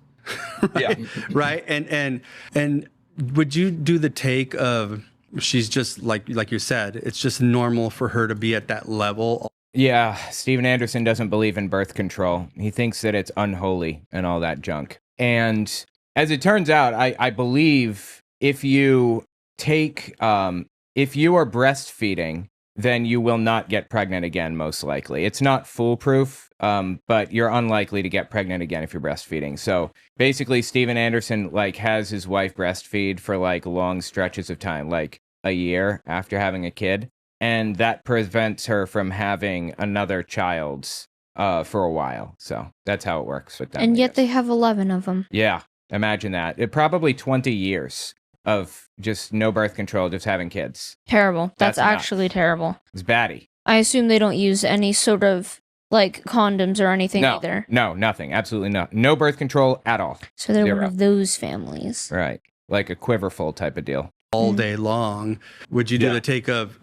Right? Yeah. Right. And would you do the take of, she's just like you said, it's just normal for her to be at that level? Yeah, Steven Anderson doesn't believe in birth control. He thinks that it's unholy and all that junk. And as it turns out, I believe if you if you are breastfeeding, then you will not get pregnant again, most likely. It's not foolproof, but you're unlikely to get pregnant again if you're breastfeeding. So basically, Steven Anderson has his wife breastfeed for long stretches of time, like a year after having a kid. And that prevents her from having another child for a while. So that's how it works with them. And yet they have 11 of them. Yeah, imagine that. It probably 20 years of just no birth control, just having kids. Terrible. That's actually terrible. It's batty. I assume they don't use any sort of condoms or anything either. No, nothing. Absolutely not. No birth control at all. So they're one of those families. Right. Like a quiverful type of deal. All day long. Would you do the take of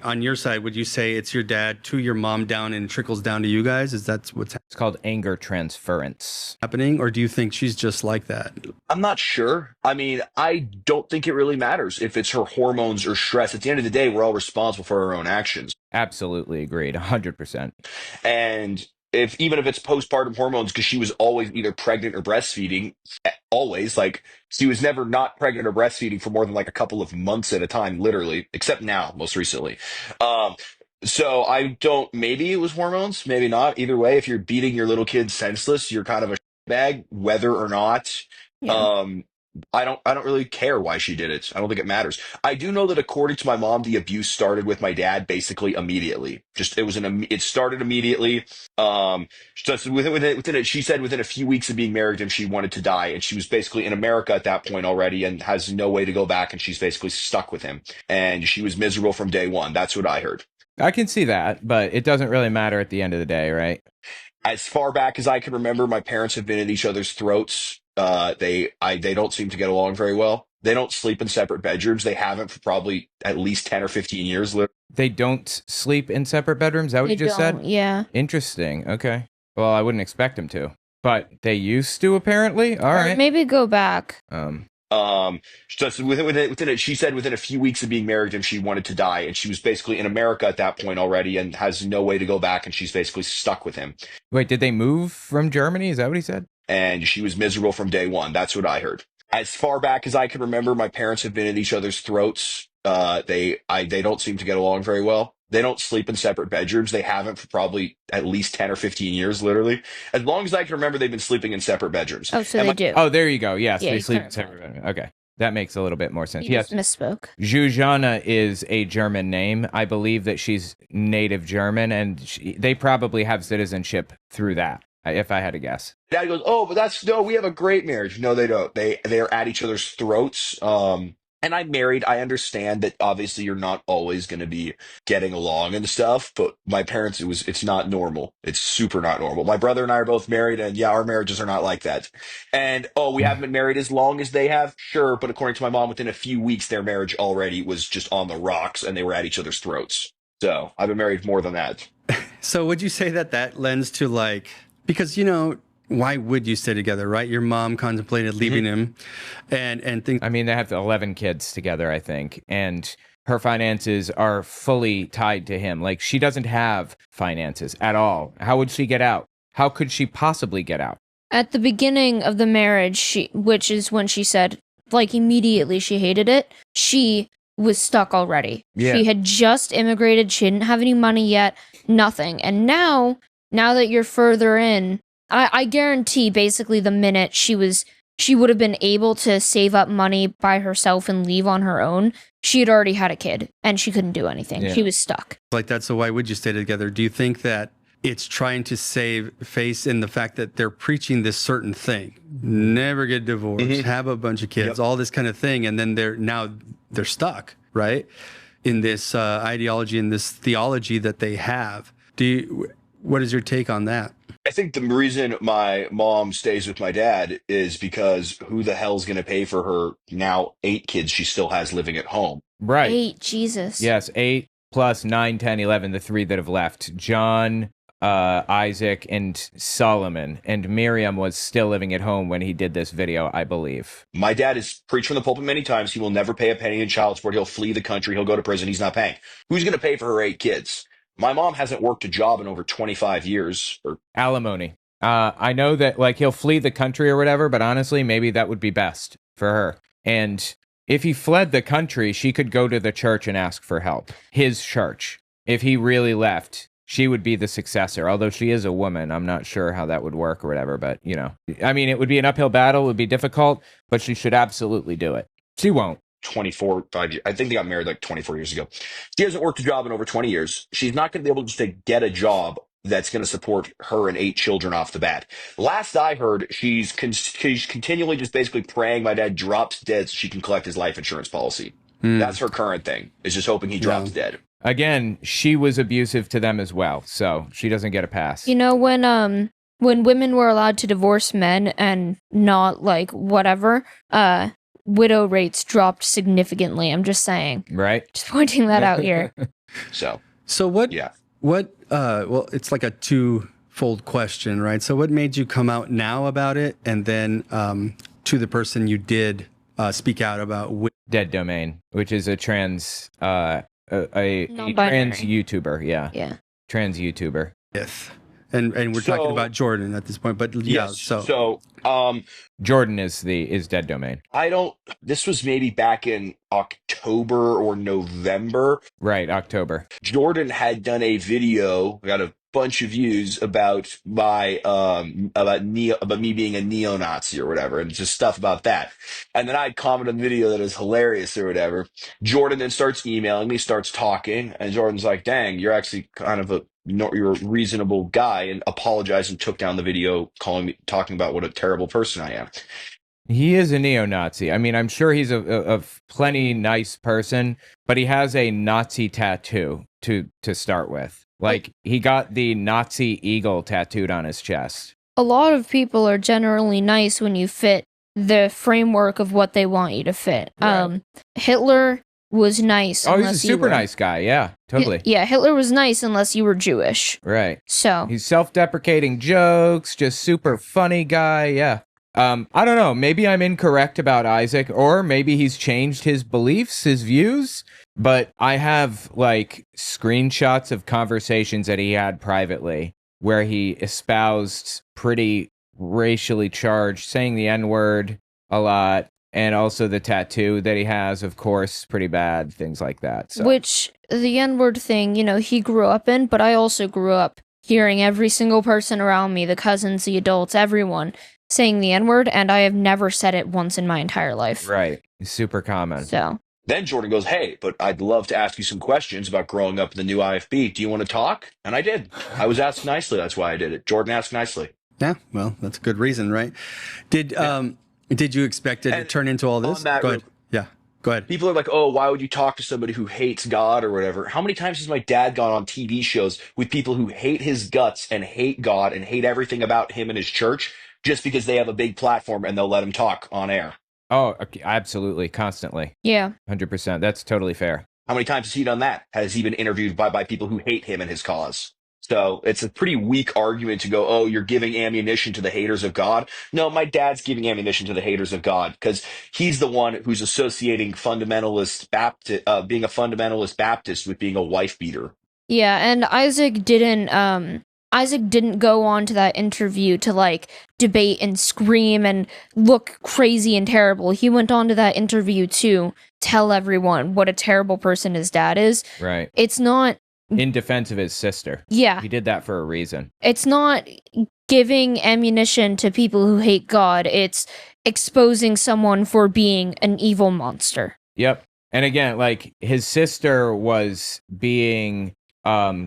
on your side, would you say it's your dad to your mom down and trickles down to you guys? Is that what's It's called anger transference. happening? Or do you think she's just like that? I'm not sure. I mean, I don't think it really matters if it's her hormones or stress. At the end of the day, we're all responsible for our own actions. Absolutely agreed. 100%. And even if it's postpartum hormones, because she was always either pregnant or breastfeeding, always, she was never not pregnant or breastfeeding for more than a couple of months at a time, literally, except now, most recently. So maybe it was hormones, maybe not. Either way, if you're beating your little kid senseless, you're kind of a bag, whether or not. Yeah. I don't really care why she did it. I don't think it matters. I do know that according to my mom, the abuse started with my dad basically immediately. Just it started immediately. Just within it, she said within a few weeks of being married to him, she wanted to die, and she was basically in America at that point already, and has no way to go back, and she's basically stuck with him, and she was miserable from day one. That's what I heard. I can see that, but it doesn't really matter at the end of the day, right? As far back as I can remember, my parents have been at each other's throats. They don't seem to get along very well. They don't sleep in separate bedrooms. They haven't for probably at least 10 or 15 years. They don't sleep in separate bedrooms? Is that what you just said? Yeah. Interesting. Okay. Well, I wouldn't expect them to. But they used to, apparently? All right. Maybe go back. Just within it, she said within a few weeks of being married to him, she wanted to die, and she was basically in America at that point already, and has no way to go back, and she's basically stuck with him. Wait, did they move from Germany? Is that what he said? And she was miserable from day one. That's what I heard. As far back as I can remember, my parents have been at each other's throats. They don't seem to get along very well. They don't sleep in separate bedrooms. They haven't for probably at least 10 or 15 years, literally. As long as I can remember, they've been sleeping in separate bedrooms. Oh, so they do. Oh, there you go. Yes, Yeah, they you sleep in clarified. separate bedrooms. Okay. That makes a little bit more sense. You Yes. just misspoke. Zuzana is a German name. I believe that she's native German, and they probably have citizenship through that, if I had to guess. Dad goes, "Oh, but no, we have a great marriage." No, they don't. They're at each other's throats. And I'm married. I understand that obviously you're not always going to be getting along and stuff, but my parents, it's not normal. It's super not normal. My brother and I are both married, and yeah, our marriages are not like that. And we haven't been married as long as they have, sure, but according to my mom, within a few weeks, their marriage already was just on the rocks, and they were at each other's throats. So I've been married more than that. So would you say that lends to like, because, why would you stay together, right? Your mom contemplated leaving him and things. I mean, they have 11 kids together, I think, and her finances are fully tied to him. Like, she doesn't have finances at all. How would she get out? How could she possibly get out? At the beginning of the marriage, which is when she said, like, immediately she hated it, she was stuck already. Yeah. She had just immigrated. She didn't have any money yet, nothing. And now that you're further in, I guarantee basically the minute she would have been able to save up money by herself and leave on her own, she had already had a kid and she couldn't do anything. Yeah. She was stuck. Like that. So why would you stay together? Do you think that it's trying to save face in the fact that they're preaching this certain thing? Never get divorced, have a bunch of kids, all this kind of thing. And then they're stuck, right? In this ideology, in this theology that they have. What is your take on that? I think the reason my mom stays with my dad is because who the hell's going to pay for her now 8 kids she still has living at home? Right. 8, Jesus. Yes, 8 plus 9, 10, 11, the 3 that have left. John, Isaac, and Solomon. And Miriam was still living at home when he did this video, I believe. My dad has preached from the pulpit many times. He will never pay a penny in child support. He'll flee the country. He'll go to prison. He's not paying. Who's going to pay for her 8 kids? My mom hasn't worked a job in over 25 years. Alimony. I know that like he'll flee the country or whatever, but honestly, maybe that would be best for her. And if he fled the country, she could go to the church and ask for help. His church. If he really left, she would be the successor. Although she is a woman, I'm not sure how that would work or whatever. But, I mean, it would be an uphill battle. It would be difficult, but she should absolutely do it. She won't. 5 years. I think they got married like 24 years ago. She hasn't worked a job in over 20 years. She's not going to be able just to get a job that's going to support her and 8 children off the bat. Last I heard, she's continually just basically praying my dad drops dead so she can collect his life insurance policy. That's her current thing, is just hoping he drops dead. Again, she was abusive to them as well, so she doesn't get a pass. When women were allowed to divorce men and not like whatever, widow rates dropped significantly. I'm just saying. Right. Just pointing that out here. So what? Yeah. Well, it's like a twofold question, right? So what made you come out now about it, and then to the person you did speak out about? Dead Domain, which is a trans a Non-binary. trans YouTuber. Yeah. Yeah. Trans YouTuber. With And we're talking So- about Jordan at this point, but yeah, Yes. so So, Jordan is dead domain. this was maybe back in October or November. Right, October. Jordan had done a video, got a bunch of views about about me being a neo-Nazi or whatever, and just stuff about that. And then I commented on the video that is hilarious or whatever. Jordan then starts emailing me, starts talking, and Jordan's like, "Dang, you're actually kind of you're a reasonable guy," and apologized and took down the video, talking about what a terrible person I am. He is a neo-Nazi. I mean, I'm sure he's a plenty nice person, but he has a Nazi tattoo to start with. Like, he got the Nazi eagle tattooed on his chest. A lot of people are generally nice when you fit the framework of what they want you to fit. Right. Hitler was nice. Oh, he's a unless you super were- nice guy. Yeah, totally. Yeah, Hitler was nice unless you were Jewish. Right. So He's self-deprecating jokes, just super funny guy. Yeah. I don't know. Maybe I'm incorrect about Isaac, or maybe he's changed his beliefs, his views. But I have like screenshots of conversations that he had privately where he espoused pretty racially charged, saying the N-word a lot, and also the tattoo that he has, of course, pretty bad, things like that. So. which the N-word thing, he grew up in, but I also grew up hearing every single person around me, the cousins, the adults, everyone saying the N-word, and I have never said it once in my entire life. Right. Super common. So Then Jordan goes, "Hey, but I'd love to ask you some questions about growing up in the new IFB. Do you want to talk?" And I did. I was asked nicely. That's why I did it. Jordan asked nicely. yeah, well, that's a good reason, right? Did you expect it to And turn into all this? on that Go ahead. Yeah, go ahead. People are like, "Oh, why would you talk to somebody who hates God or whatever?" How many times has my dad gone on TV shows with people who hate his guts and hate God and hate everything about him and his church just because they have a big platform and they'll let him talk on air? Oh, okay, absolutely. Constantly. yeah, 100%. That's totally fair. How many times has he done that? Has he been interviewed by people who hate him and his cause? So it's a pretty weak argument to go, "Oh, you're giving ammunition to the haters of God." No, my dad's giving ammunition to the haters of God because he's the one who's associating being a fundamentalist Baptist with being a wife beater. yeah, and Isaac didn't go on to that interview to like debate and scream and look crazy and terrible. He went on to that interview to tell everyone what a terrible person his dad is. Right. It's not, In defense of his sister. yeah, He did that for a reason. it's not giving ammunition to people who hate God. It's exposing someone for being an evil monster. Yep. And again, like, his sister was being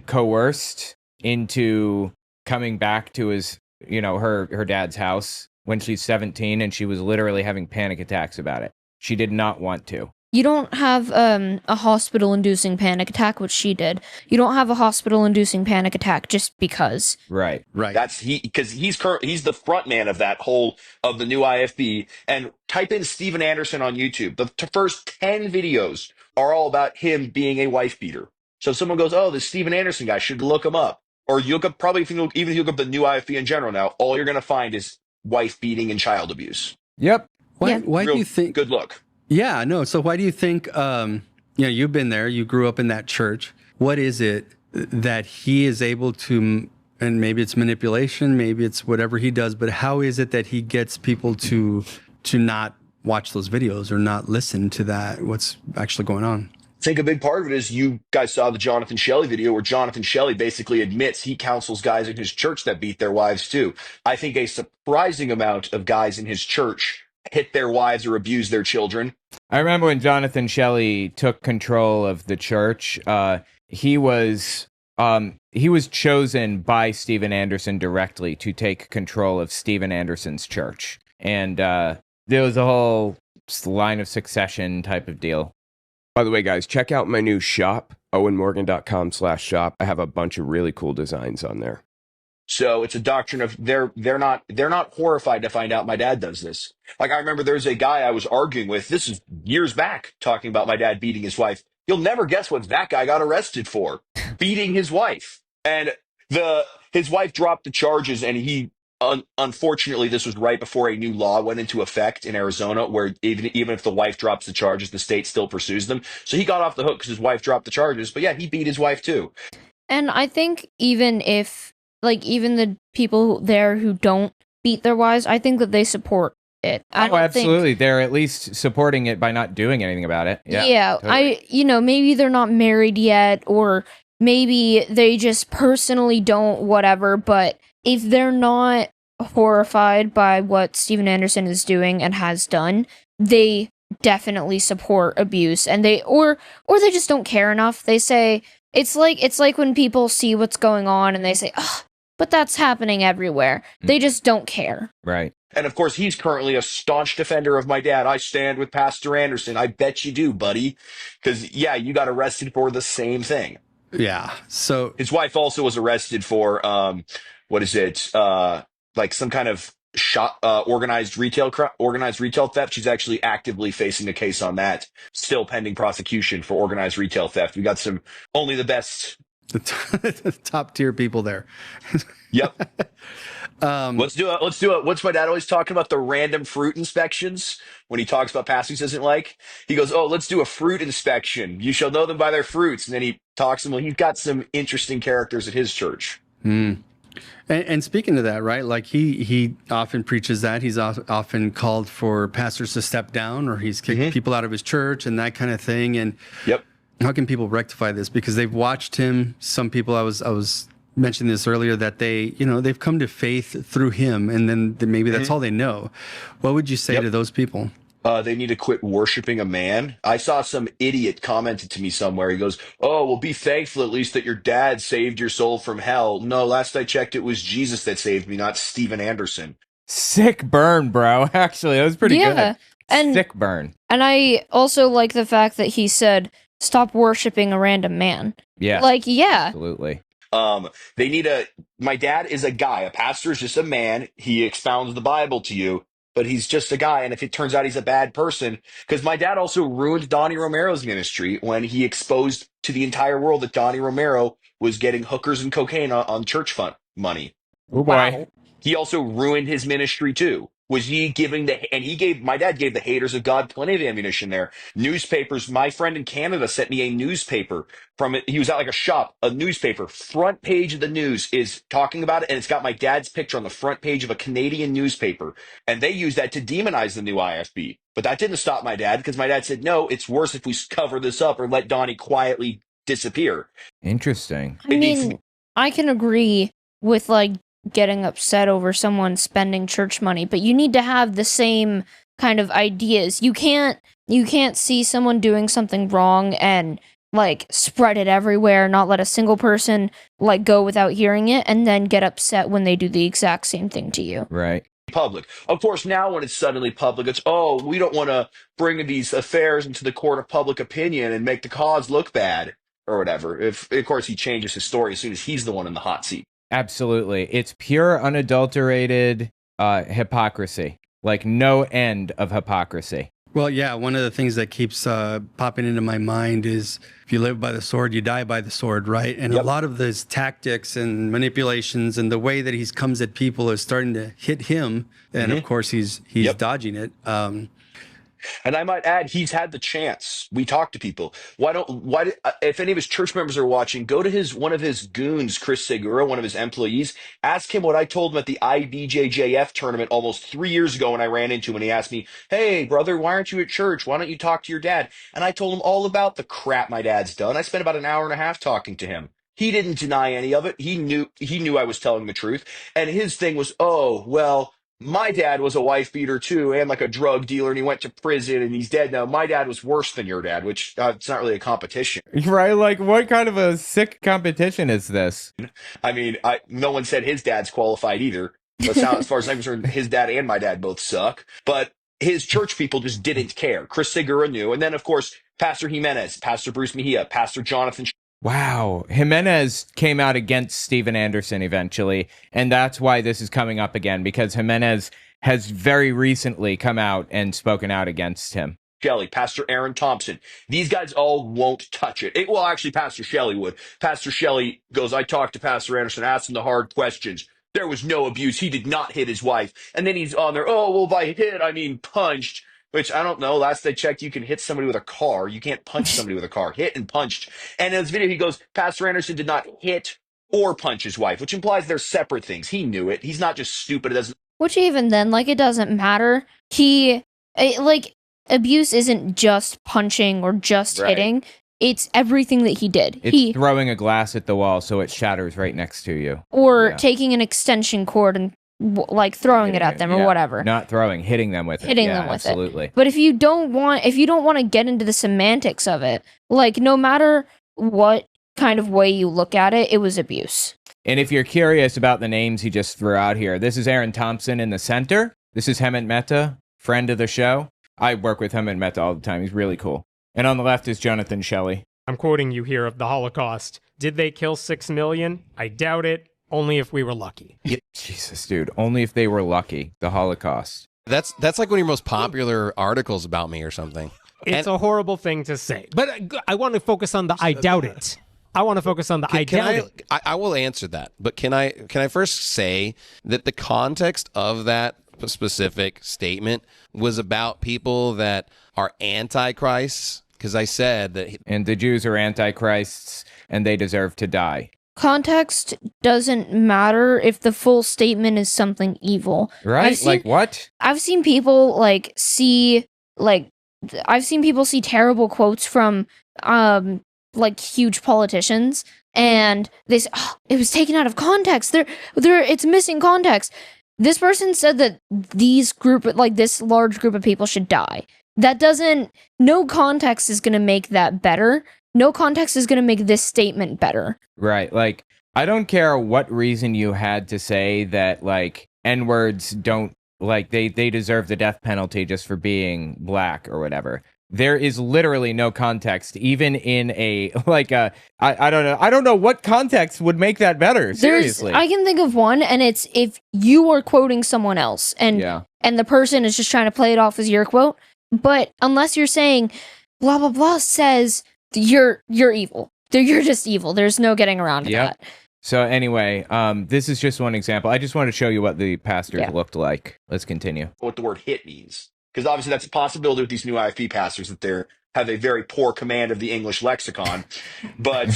coerced into coming back to his, her dad's house when she's 17, and she was literally having panic attacks about it. She did not want to. You don't have a hospital-inducing panic attack, which she did. You don't have a hospital-inducing panic attack just because. Right. Right. That's because he's the front man of the new IFB. And type in Steven Anderson on YouTube. The first 10 videos are all about him being a wife beater. So if someone goes, "Oh, this Steven Anderson guy, should look him up." Or you look up, probably if you look up the new IFB in general now, all you're going to find is wife beating and child abuse. Yep. Why Yeah. do you think? Good look. Yeah, no. So why do you think? You've been there. You grew up in that church. What is it that he is able to? And maybe it's manipulation. Maybe it's whatever he does. But how is it that he gets people to not watch those videos or not listen to that? What's actually going on? I think a big part of it is you guys saw the Jonathan Shelley video where Jonathan Shelley basically admits he counsels guys in his church that beat their wives too. I think a surprising amount of guys in his church hit their wives or abuse their children. I remember when Jonathan Shelley took control of the church, he was chosen by Steven Anderson directly to take control of Steven Anderson's church. And there was a whole line of succession type of deal. By the way, guys, check out my new shop, owenmorgan.com/shop. I have a bunch of really cool designs on there. So it's a doctrine of they're not horrified to find out my dad does this. Like I remember there's a guy I was arguing with, this is years back, talking about my dad beating his wife. You'll never guess what that guy got arrested for. Beating his wife. And his wife dropped the charges, and he unfortunately, this was right before a new law went into effect in Arizona, where even if the wife drops the charges, the state still pursues them. So he got off the hook because his wife dropped the charges. But yeah, he beat his wife too. And I think even if like even the people there who don't beat their wives, I think that they support it. I Oh, don't absolutely. think, They're at least supporting it by not doing anything about it. Yeah. Totally. maybe they're not married yet, or maybe they just personally don't, whatever, but if they're not horrified by what Steven Anderson is doing and has done, they definitely support abuse, and or they just don't care enough. They say it's like when people see what's going on and they say, "Oh, but that's happening everywhere." They just don't care. Right. And of course, he's currently a staunch defender of my dad. I stand with Pastor Anderson. I bet you do, buddy. Because, yeah, you got arrested for the same thing. Yeah. So His wife also was arrested for, what is it? Like some kind of organized retail theft. She's actually actively facing a case on that, still pending prosecution for organized retail theft. We got some only the best. the top tier people there. Yep. Let's do it. What's my dad always talking about? The random fruit inspections when he talks about pastors doesn't like. He goes, "Oh, let's do a fruit inspection. You shall know them by their fruits." And then he talks to them. Well, he's got some interesting characters at his church. And speaking of that, right? Like he often preaches that he's often called for pastors to step down, or he's kicked people out of his church and that kind of thing. And Yep. how can people rectify this? Because they've watched him. Some people, I was mentioning this earlier, that they've come to faith through him, and then maybe that's all they know. What would you say to those people? They need to quit worshiping a man. I saw some idiot commented to me somewhere. He goes, "Oh, well, be thankful at least that your dad saved your soul from hell." No, last I checked, it was Jesus that saved me, not Steven Anderson. Sick burn, bro. Actually, that was pretty good. And Sick burn. And I also like the fact that he said, "Stop worshiping a random man." Yeah. Like, yeah. Absolutely. My dad is a guy. A pastor is just a man. He expounds the Bible to you, but he's just a guy. And if it turns out he's a bad person, because my dad also ruined Donnie Romero's ministry when he exposed to the entire world that Donnie Romero was getting hookers and cocaine on church fund money. Oh boy. He also ruined his ministry too. Was he giving my dad gave the haters of God plenty of ammunition there. Newspapers, my friend in Canada sent me a newspaper from it. He was at like a shop, a newspaper, front page of the news is talking about it. And it's got my dad's picture on the front page of a Canadian newspaper. And they used that to demonize the new IFB. But that didn't stop my dad, because my dad said, no, it's worse if we cover this up or let Donnie quietly disappear. Interesting. I mean, I can agree with like getting upset over someone spending church money, but you need to have the same kind of ideas. You can't see someone doing something wrong and like spread it everywhere, not let a single person like go without hearing it, and then get upset when they do the exact same thing to you. Right. Public. Of course, now when it's suddenly public, it's, oh, we don't want to bring these affairs into the court of public opinion and make the cause look bad or whatever. If, of course, he changes his story as soon as he's the one in the hot seat. Absolutely. It's pure, unadulterated hypocrisy. Like no end of hypocrisy. Well, yeah, one of the things that keeps popping into my mind is if you live by the sword, you die by the sword, right? And a lot of those tactics and manipulations and the way that he comes at people is starting to hit him. And of course, he's dodging it. And I might add, he's had the chance. We talk to people. If any of his church members are watching, go to one of his goons, Chris Segura, one of his employees, ask him what I told him at the IBJJF tournament almost 3 years ago when I ran into him, and he asked me, "Hey, brother, why aren't you at church? Why don't you talk to your dad?" And I told him all about the crap my dad's done. I spent about an hour and a half talking to him. He didn't deny any of it. He knew I was telling the truth. And his thing was, oh, well, my dad was a wife beater too, and like a drug dealer, and he went to prison and he's dead now. My dad was worse than your dad, which it's not really a competition. Right? Like, what kind of a sick competition is this? I mean, no one said his dad's qualified either. But as far as I'm concerned, his dad and my dad both suck. But his church people just didn't care. Chris Segura knew. And then, of course, Pastor Jimenez, Pastor Bruce Mejia, Pastor Jonathan. Wow. Jimenez came out against Steven Anderson eventually, and that's why this is coming up again, because Jimenez has very recently come out and spoken out against him. Shelley, Pastor Aaron Thompson. These guys all won't touch it. Well, actually, Pastor Shelley would. Pastor Shelley goes, I talked to Pastor Anderson, asked him the hard questions. There was no abuse. He did not hit his wife. And then he's on there, oh, well, by hit, I mean punched. Which, I don't know, last I checked, you can hit somebody with a car. You can't punch somebody with a car. Hit and punched. And in this video, he goes, Pastor Anderson did not hit or punch his wife, which implies they're separate things. He knew it. He's not just stupid. It doesn't. Which even then, like, it doesn't matter. Like, abuse isn't just punching or just Right. hitting. It's everything that he did. It's throwing a glass at the wall so it shatters right next to you. Or Yeah. taking an extension cord and like throwing it at them or Yeah. whatever. Not throwing, hitting them with it. Hitting Yeah, them with it. absolutely. But if you don't want to get into the semantics of it, like, no matter what kind of way you look at it, it was abuse. And if you're curious about the names he just threw out here, this is Aaron Thompson in the center. This is Hemant Mehta, friend of the show. I work with Hemant Mehta all the time. He's really cool. And on the left is Jonathan Shelley. I'm quoting you here of the Holocaust. Did they kill 6 million? I doubt it. Only if we were lucky. Jesus, dude. Only if they were lucky. The Holocaust. That's like one of your most popular articles about me or something. It's a horrible thing to say. But I want to focus on the I doubt it. I want to focus on the I doubt it. I will answer that. But can I first say that the context of that specific statement was about people that are antichrists? Because I said that... And the Jews are antichrists, and they deserve to die. Context doesn't matter if the full statement is something evil. Right? Like what? I've seen people see terrible quotes from like huge politicians, and they say, oh, it was taken out of context. It's missing context. This person said that this large group of people should die. No context is going to make that better. No context is going to make this statement better. Right. Like, I don't care what reason you had to say that, like, N-words don't, like, they deserve the death penalty just for being black or whatever. There is literally no context, even in I don't know what context would make that better. Seriously. I can think of one, and it's if you are quoting someone else, and the person is just trying to play it off as your quote, but unless you're saying, blah, blah, blah says... You're evil. You're just evil. There's no getting around that. So anyway, this is just one example. I just want to show you what the pastors looked like. Let's continue. What the word hit means. Because obviously that's a possibility with these new IFB pastors that they have a very poor command of the English lexicon. But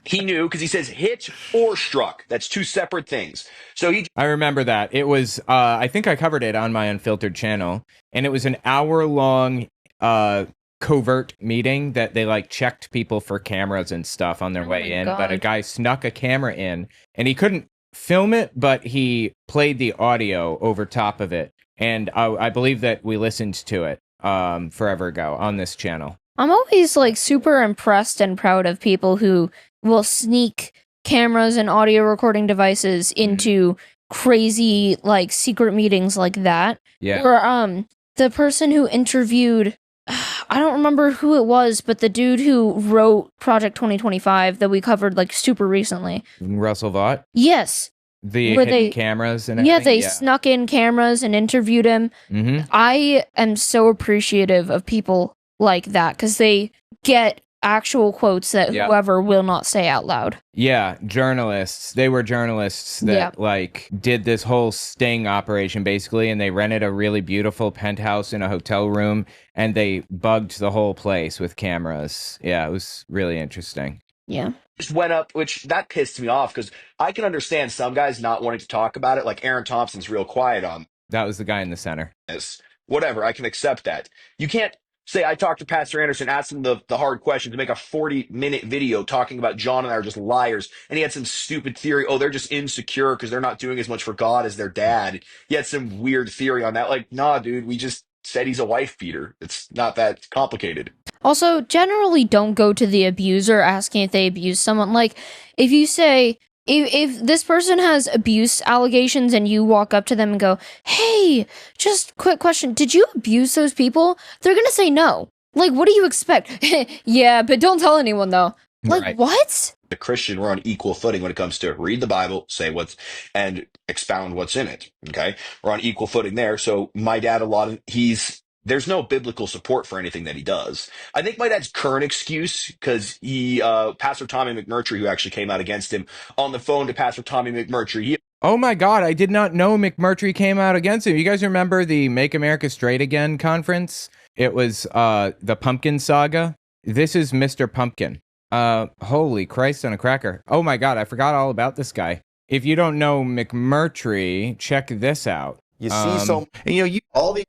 he knew because he says hit or struck. That's two separate things. So I remember that. It was, I think I covered it on my Unfiltered channel. And it was an hour-long covert meeting that they like checked people for cameras and stuff on their way in, but a guy snuck a camera in and he couldn't film it, but he played the audio over top of it, and I believe that we listened to it forever ago on this channel. I'm always like super impressed and proud of people who will sneak cameras and audio recording devices into crazy like secret meetings like that. Or the person who interviewed, I don't remember who it was, but the dude who wrote Project 2025 that we covered like super recently. Russell Vought? Yes. The hidden cameras and everything? Yeah, they snuck in cameras and interviewed him. Mm-hmm. I am so appreciative of people like that because they get actual quotes that whoever will not say out loud. Yeah, journalists. They were journalists that like did this whole sting operation basically, and they rented a really beautiful penthouse in a hotel room and they bugged the whole place with cameras. Yeah, it was really interesting. Yeah. Just went up, which that pissed me off because I can understand some guys not wanting to talk about it. Like Aaron Thompson's real quiet on that. Was the guy in the center. this. Whatever, I can accept that. You can't say I talked to Pastor Anderson, asked him the hard question to make a 40-minute video talking about John and I are just liars. And he had some stupid theory. Oh, they're just insecure because they're not doing as much for God as their dad. He had some weird theory on that. Like, nah, dude, we just said he's a wife beater. It's not that complicated. Also, generally don't go to the abuser asking if they abuse someone. Like, if you say, if this person has abuse allegations and you walk up to them and go, hey, just quick question, did you abuse those people? They're gonna say no. Like, what do you expect? Yeah, but don't tell anyone though. Like, what? The Christian, we're on equal footing when it comes to read the Bible, say what's, and expound what's in it. Okay. We're on equal footing there. So my dad, there's no biblical support for anything that he does. I think my dad's current excuse, because Pastor Tommy McMurtry, who actually came out against him on the phone to Pastor Tommy McMurtry. Oh my God, I did not know McMurtry came out against him. You guys remember the Make America Straight Again conference? It was the Pumpkin Saga. This is Mr. Pumpkin. Holy Christ on a cracker. Oh my God, I forgot all about this guy. If you don't know McMurtry, check this out. You see, so and you all the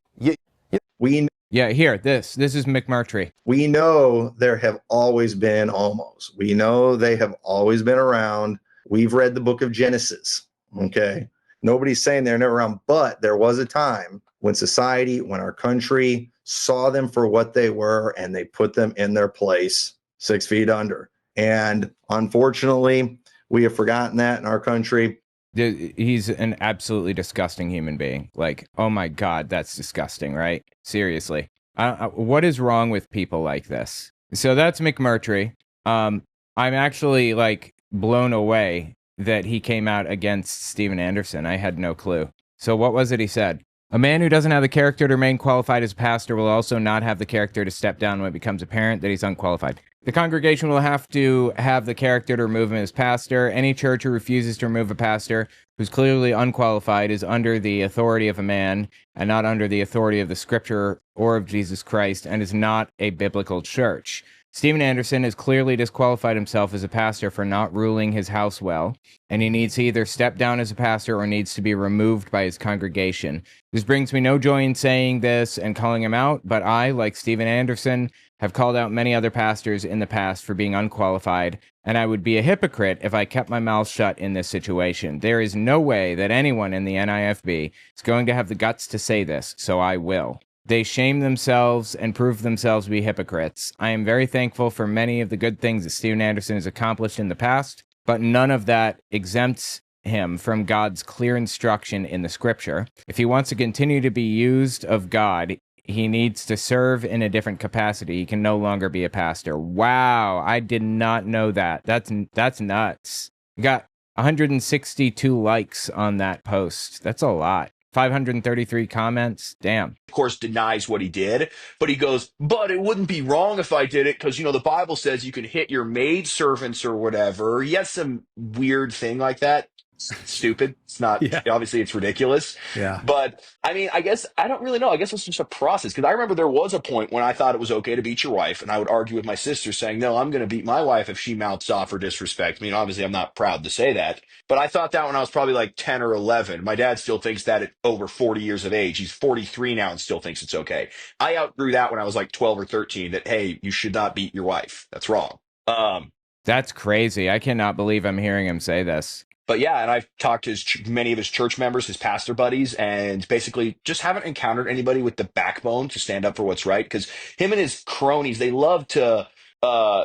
we yeah, here, this is McMurtry. We know there have always been homos. We know they have always been around. We've read the book of Genesis. Okay. Nobody's saying they're never around, but there was a time when society, when our country saw them for what they were and they put them in their place 6 feet under. And unfortunately, we have forgotten that in our country. He's an absolutely disgusting human being. Like, oh my God, that's disgusting, right? Seriously. What is wrong with people like this? So that's McMurtry. I'm actually like blown away that he came out against Steven Anderson. I had no clue. So what was it he said? A man who doesn't have the character to remain qualified as pastor will also not have the character to step down when it becomes apparent that he's unqualified. The congregation will have to have the character to remove him as pastor. Any church who refuses to remove a pastor who's clearly unqualified is under the authority of a man and not under the authority of the scripture or of Jesus Christ and is not a biblical church. Steven Anderson has clearly disqualified himself as a pastor for not ruling his house well, and he needs to either step down as a pastor or needs to be removed by his congregation. This brings me no joy in saying this and calling him out, but I, like Steven Anderson, have called out many other pastors in the past for being unqualified, and I would be a hypocrite if I kept my mouth shut in this situation. There is no way that anyone in the NIFB is going to have the guts to say this, so I will. They shame themselves and prove themselves to be hypocrites. I am very thankful for many of the good things that Steven Anderson has accomplished in the past, but none of that exempts him from God's clear instruction in the scripture. If he wants to continue to be used of God, he needs to serve in a different capacity. He can no longer be a pastor. Wow, I did not know that. That's nuts. We got 162 likes on that post. That's a lot. 533 comments. Damn. Of course, denies what he did, but he goes, but it wouldn't be wrong if I did it because, the Bible says you can hit your maid servants or whatever. He has some weird thing like that. It's stupid. It's not, obviously it's ridiculous. Yeah. But I mean, I guess, I don't really know. I guess it's just a process because I remember there was a point when I thought it was okay to beat your wife. And I would argue with my sister saying, no, I'm going to beat my wife if she mouths off or disrespect me. And obviously I'm not proud to say that, but I thought that when I was probably like 10 or 11. My dad still thinks that at over 40 years of age. He's 43 now and still thinks it's okay. I outgrew that when I was like 12 or 13 that, hey, you should not beat your wife. That's wrong. That's crazy. I cannot believe I'm hearing him say this. But yeah, and I've talked to many of his church members, his pastor buddies, and basically just haven't encountered anybody with the backbone to stand up for what's right. Because him and his cronies, they love to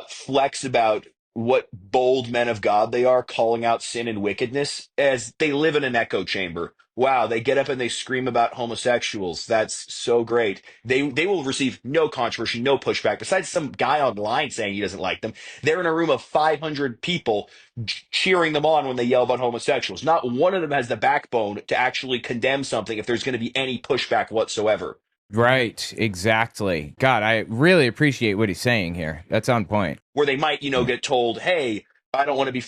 flex about what bold men of God they are, calling out sin and wickedness as they live in an echo chamber. Wow, they get up and they scream about homosexuals. That's so great. They will receive no controversy, no pushback, besides some guy online saying he doesn't like them. They're in a room of 500 people cheering them on when they yell about homosexuals. Not one of them has the backbone to actually condemn something if there's going to be any pushback whatsoever. Right, exactly. God, I really appreciate what he's saying here. That's on point. Where they might, get told, hey, I don't want to be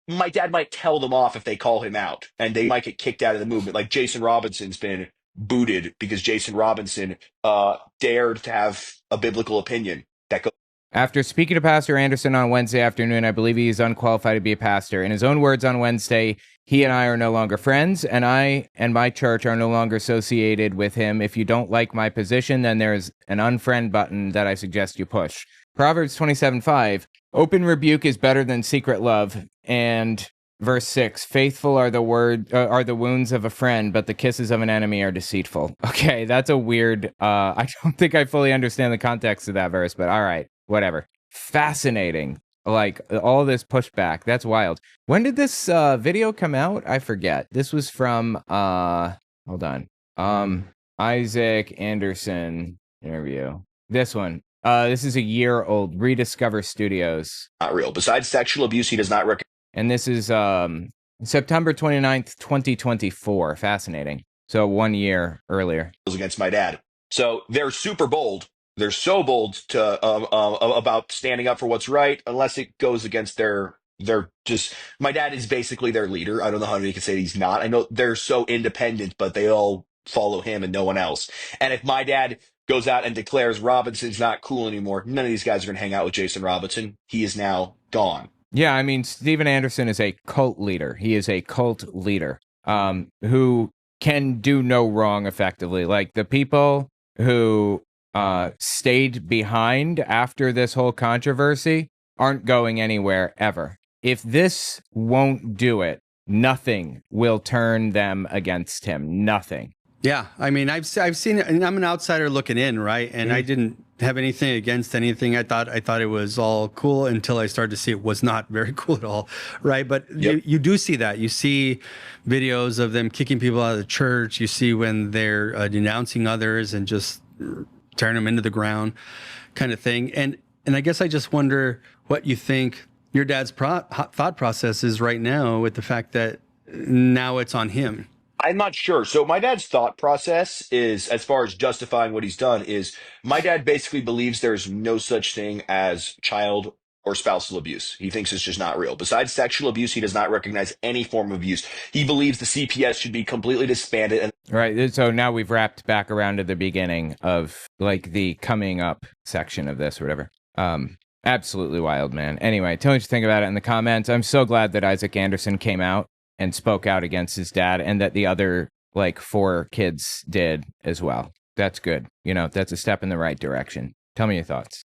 my dad might tell them off if they call him out, and they might get kicked out of the movement. Like Jason Robinson's been booted because Jason Robinson dared to have a biblical opinion that goes. After speaking to Pastor Anderson on Wednesday afternoon, I believe he is unqualified to be a pastor. In his own words on Wednesday, he and I are no longer friends, and I and my church are no longer associated with him. If you don't like my position, then there's an unfriend button that I suggest you push. Proverbs 27:5, open rebuke is better than secret love. And verse 6, faithful are the wounds of a friend, but the kisses of an enemy are deceitful. Okay, that's a weird, I don't think I fully understand the context of that verse, but all right, whatever. Fascinating. Like all this pushback. That's wild. When did this video come out? I forget. This was from, hold on. Isaac Anderson interview. This one. This is a year old. Rediscover Studios. Not real. Besides sexual abuse, he does not recognize. And this is September 29th, 2024. Fascinating. So 1 year earlier. Against my dad. So they're super bold. They're so bold to about standing up for what's right, unless it goes against their just. My dad is basically their leader. I don't know how many can say he's not. I know they're so independent, but they all follow him and no one else. And if my dad goes out and declares Robinson's not cool anymore. None of these guys are going to hang out with Jason Robinson. He is now gone. Yeah, I mean, Steven Anderson is a cult leader. He is a cult leader who can do no wrong effectively. Like the people who stayed behind after this whole controversy aren't going anywhere ever. If this won't do it, nothing will turn them against him. Nothing. Yeah, I mean, I've seen it, and I'm an outsider looking in, right? And I didn't have anything against anything. I thought it was all cool until I started to see it was not very cool at all, right? But you do see that. You see videos of them kicking people out of the church. You see when they're denouncing others and just tearing them into the ground, kind of thing. And I guess I just wonder what you think your dad's thought process is right now with the fact that now it's on him. I'm not sure. So my dad's thought process is, as far as justifying what he's done, is my dad basically believes there's no such thing as child or spousal abuse. He thinks it's just not real. Besides sexual abuse, he does not recognize any form of abuse. He believes the CPS should be completely disbanded. And Right. So now we've wrapped back around to the beginning of like the coming up section of this or whatever. Absolutely wild, man. Anyway, tell me what you think about it in the comments. I'm so glad that Isaac Anderson came out and spoke out against his dad, and that the other like 4 kids did as well. That's good. You know, that's a step in the right direction. Tell me your thoughts.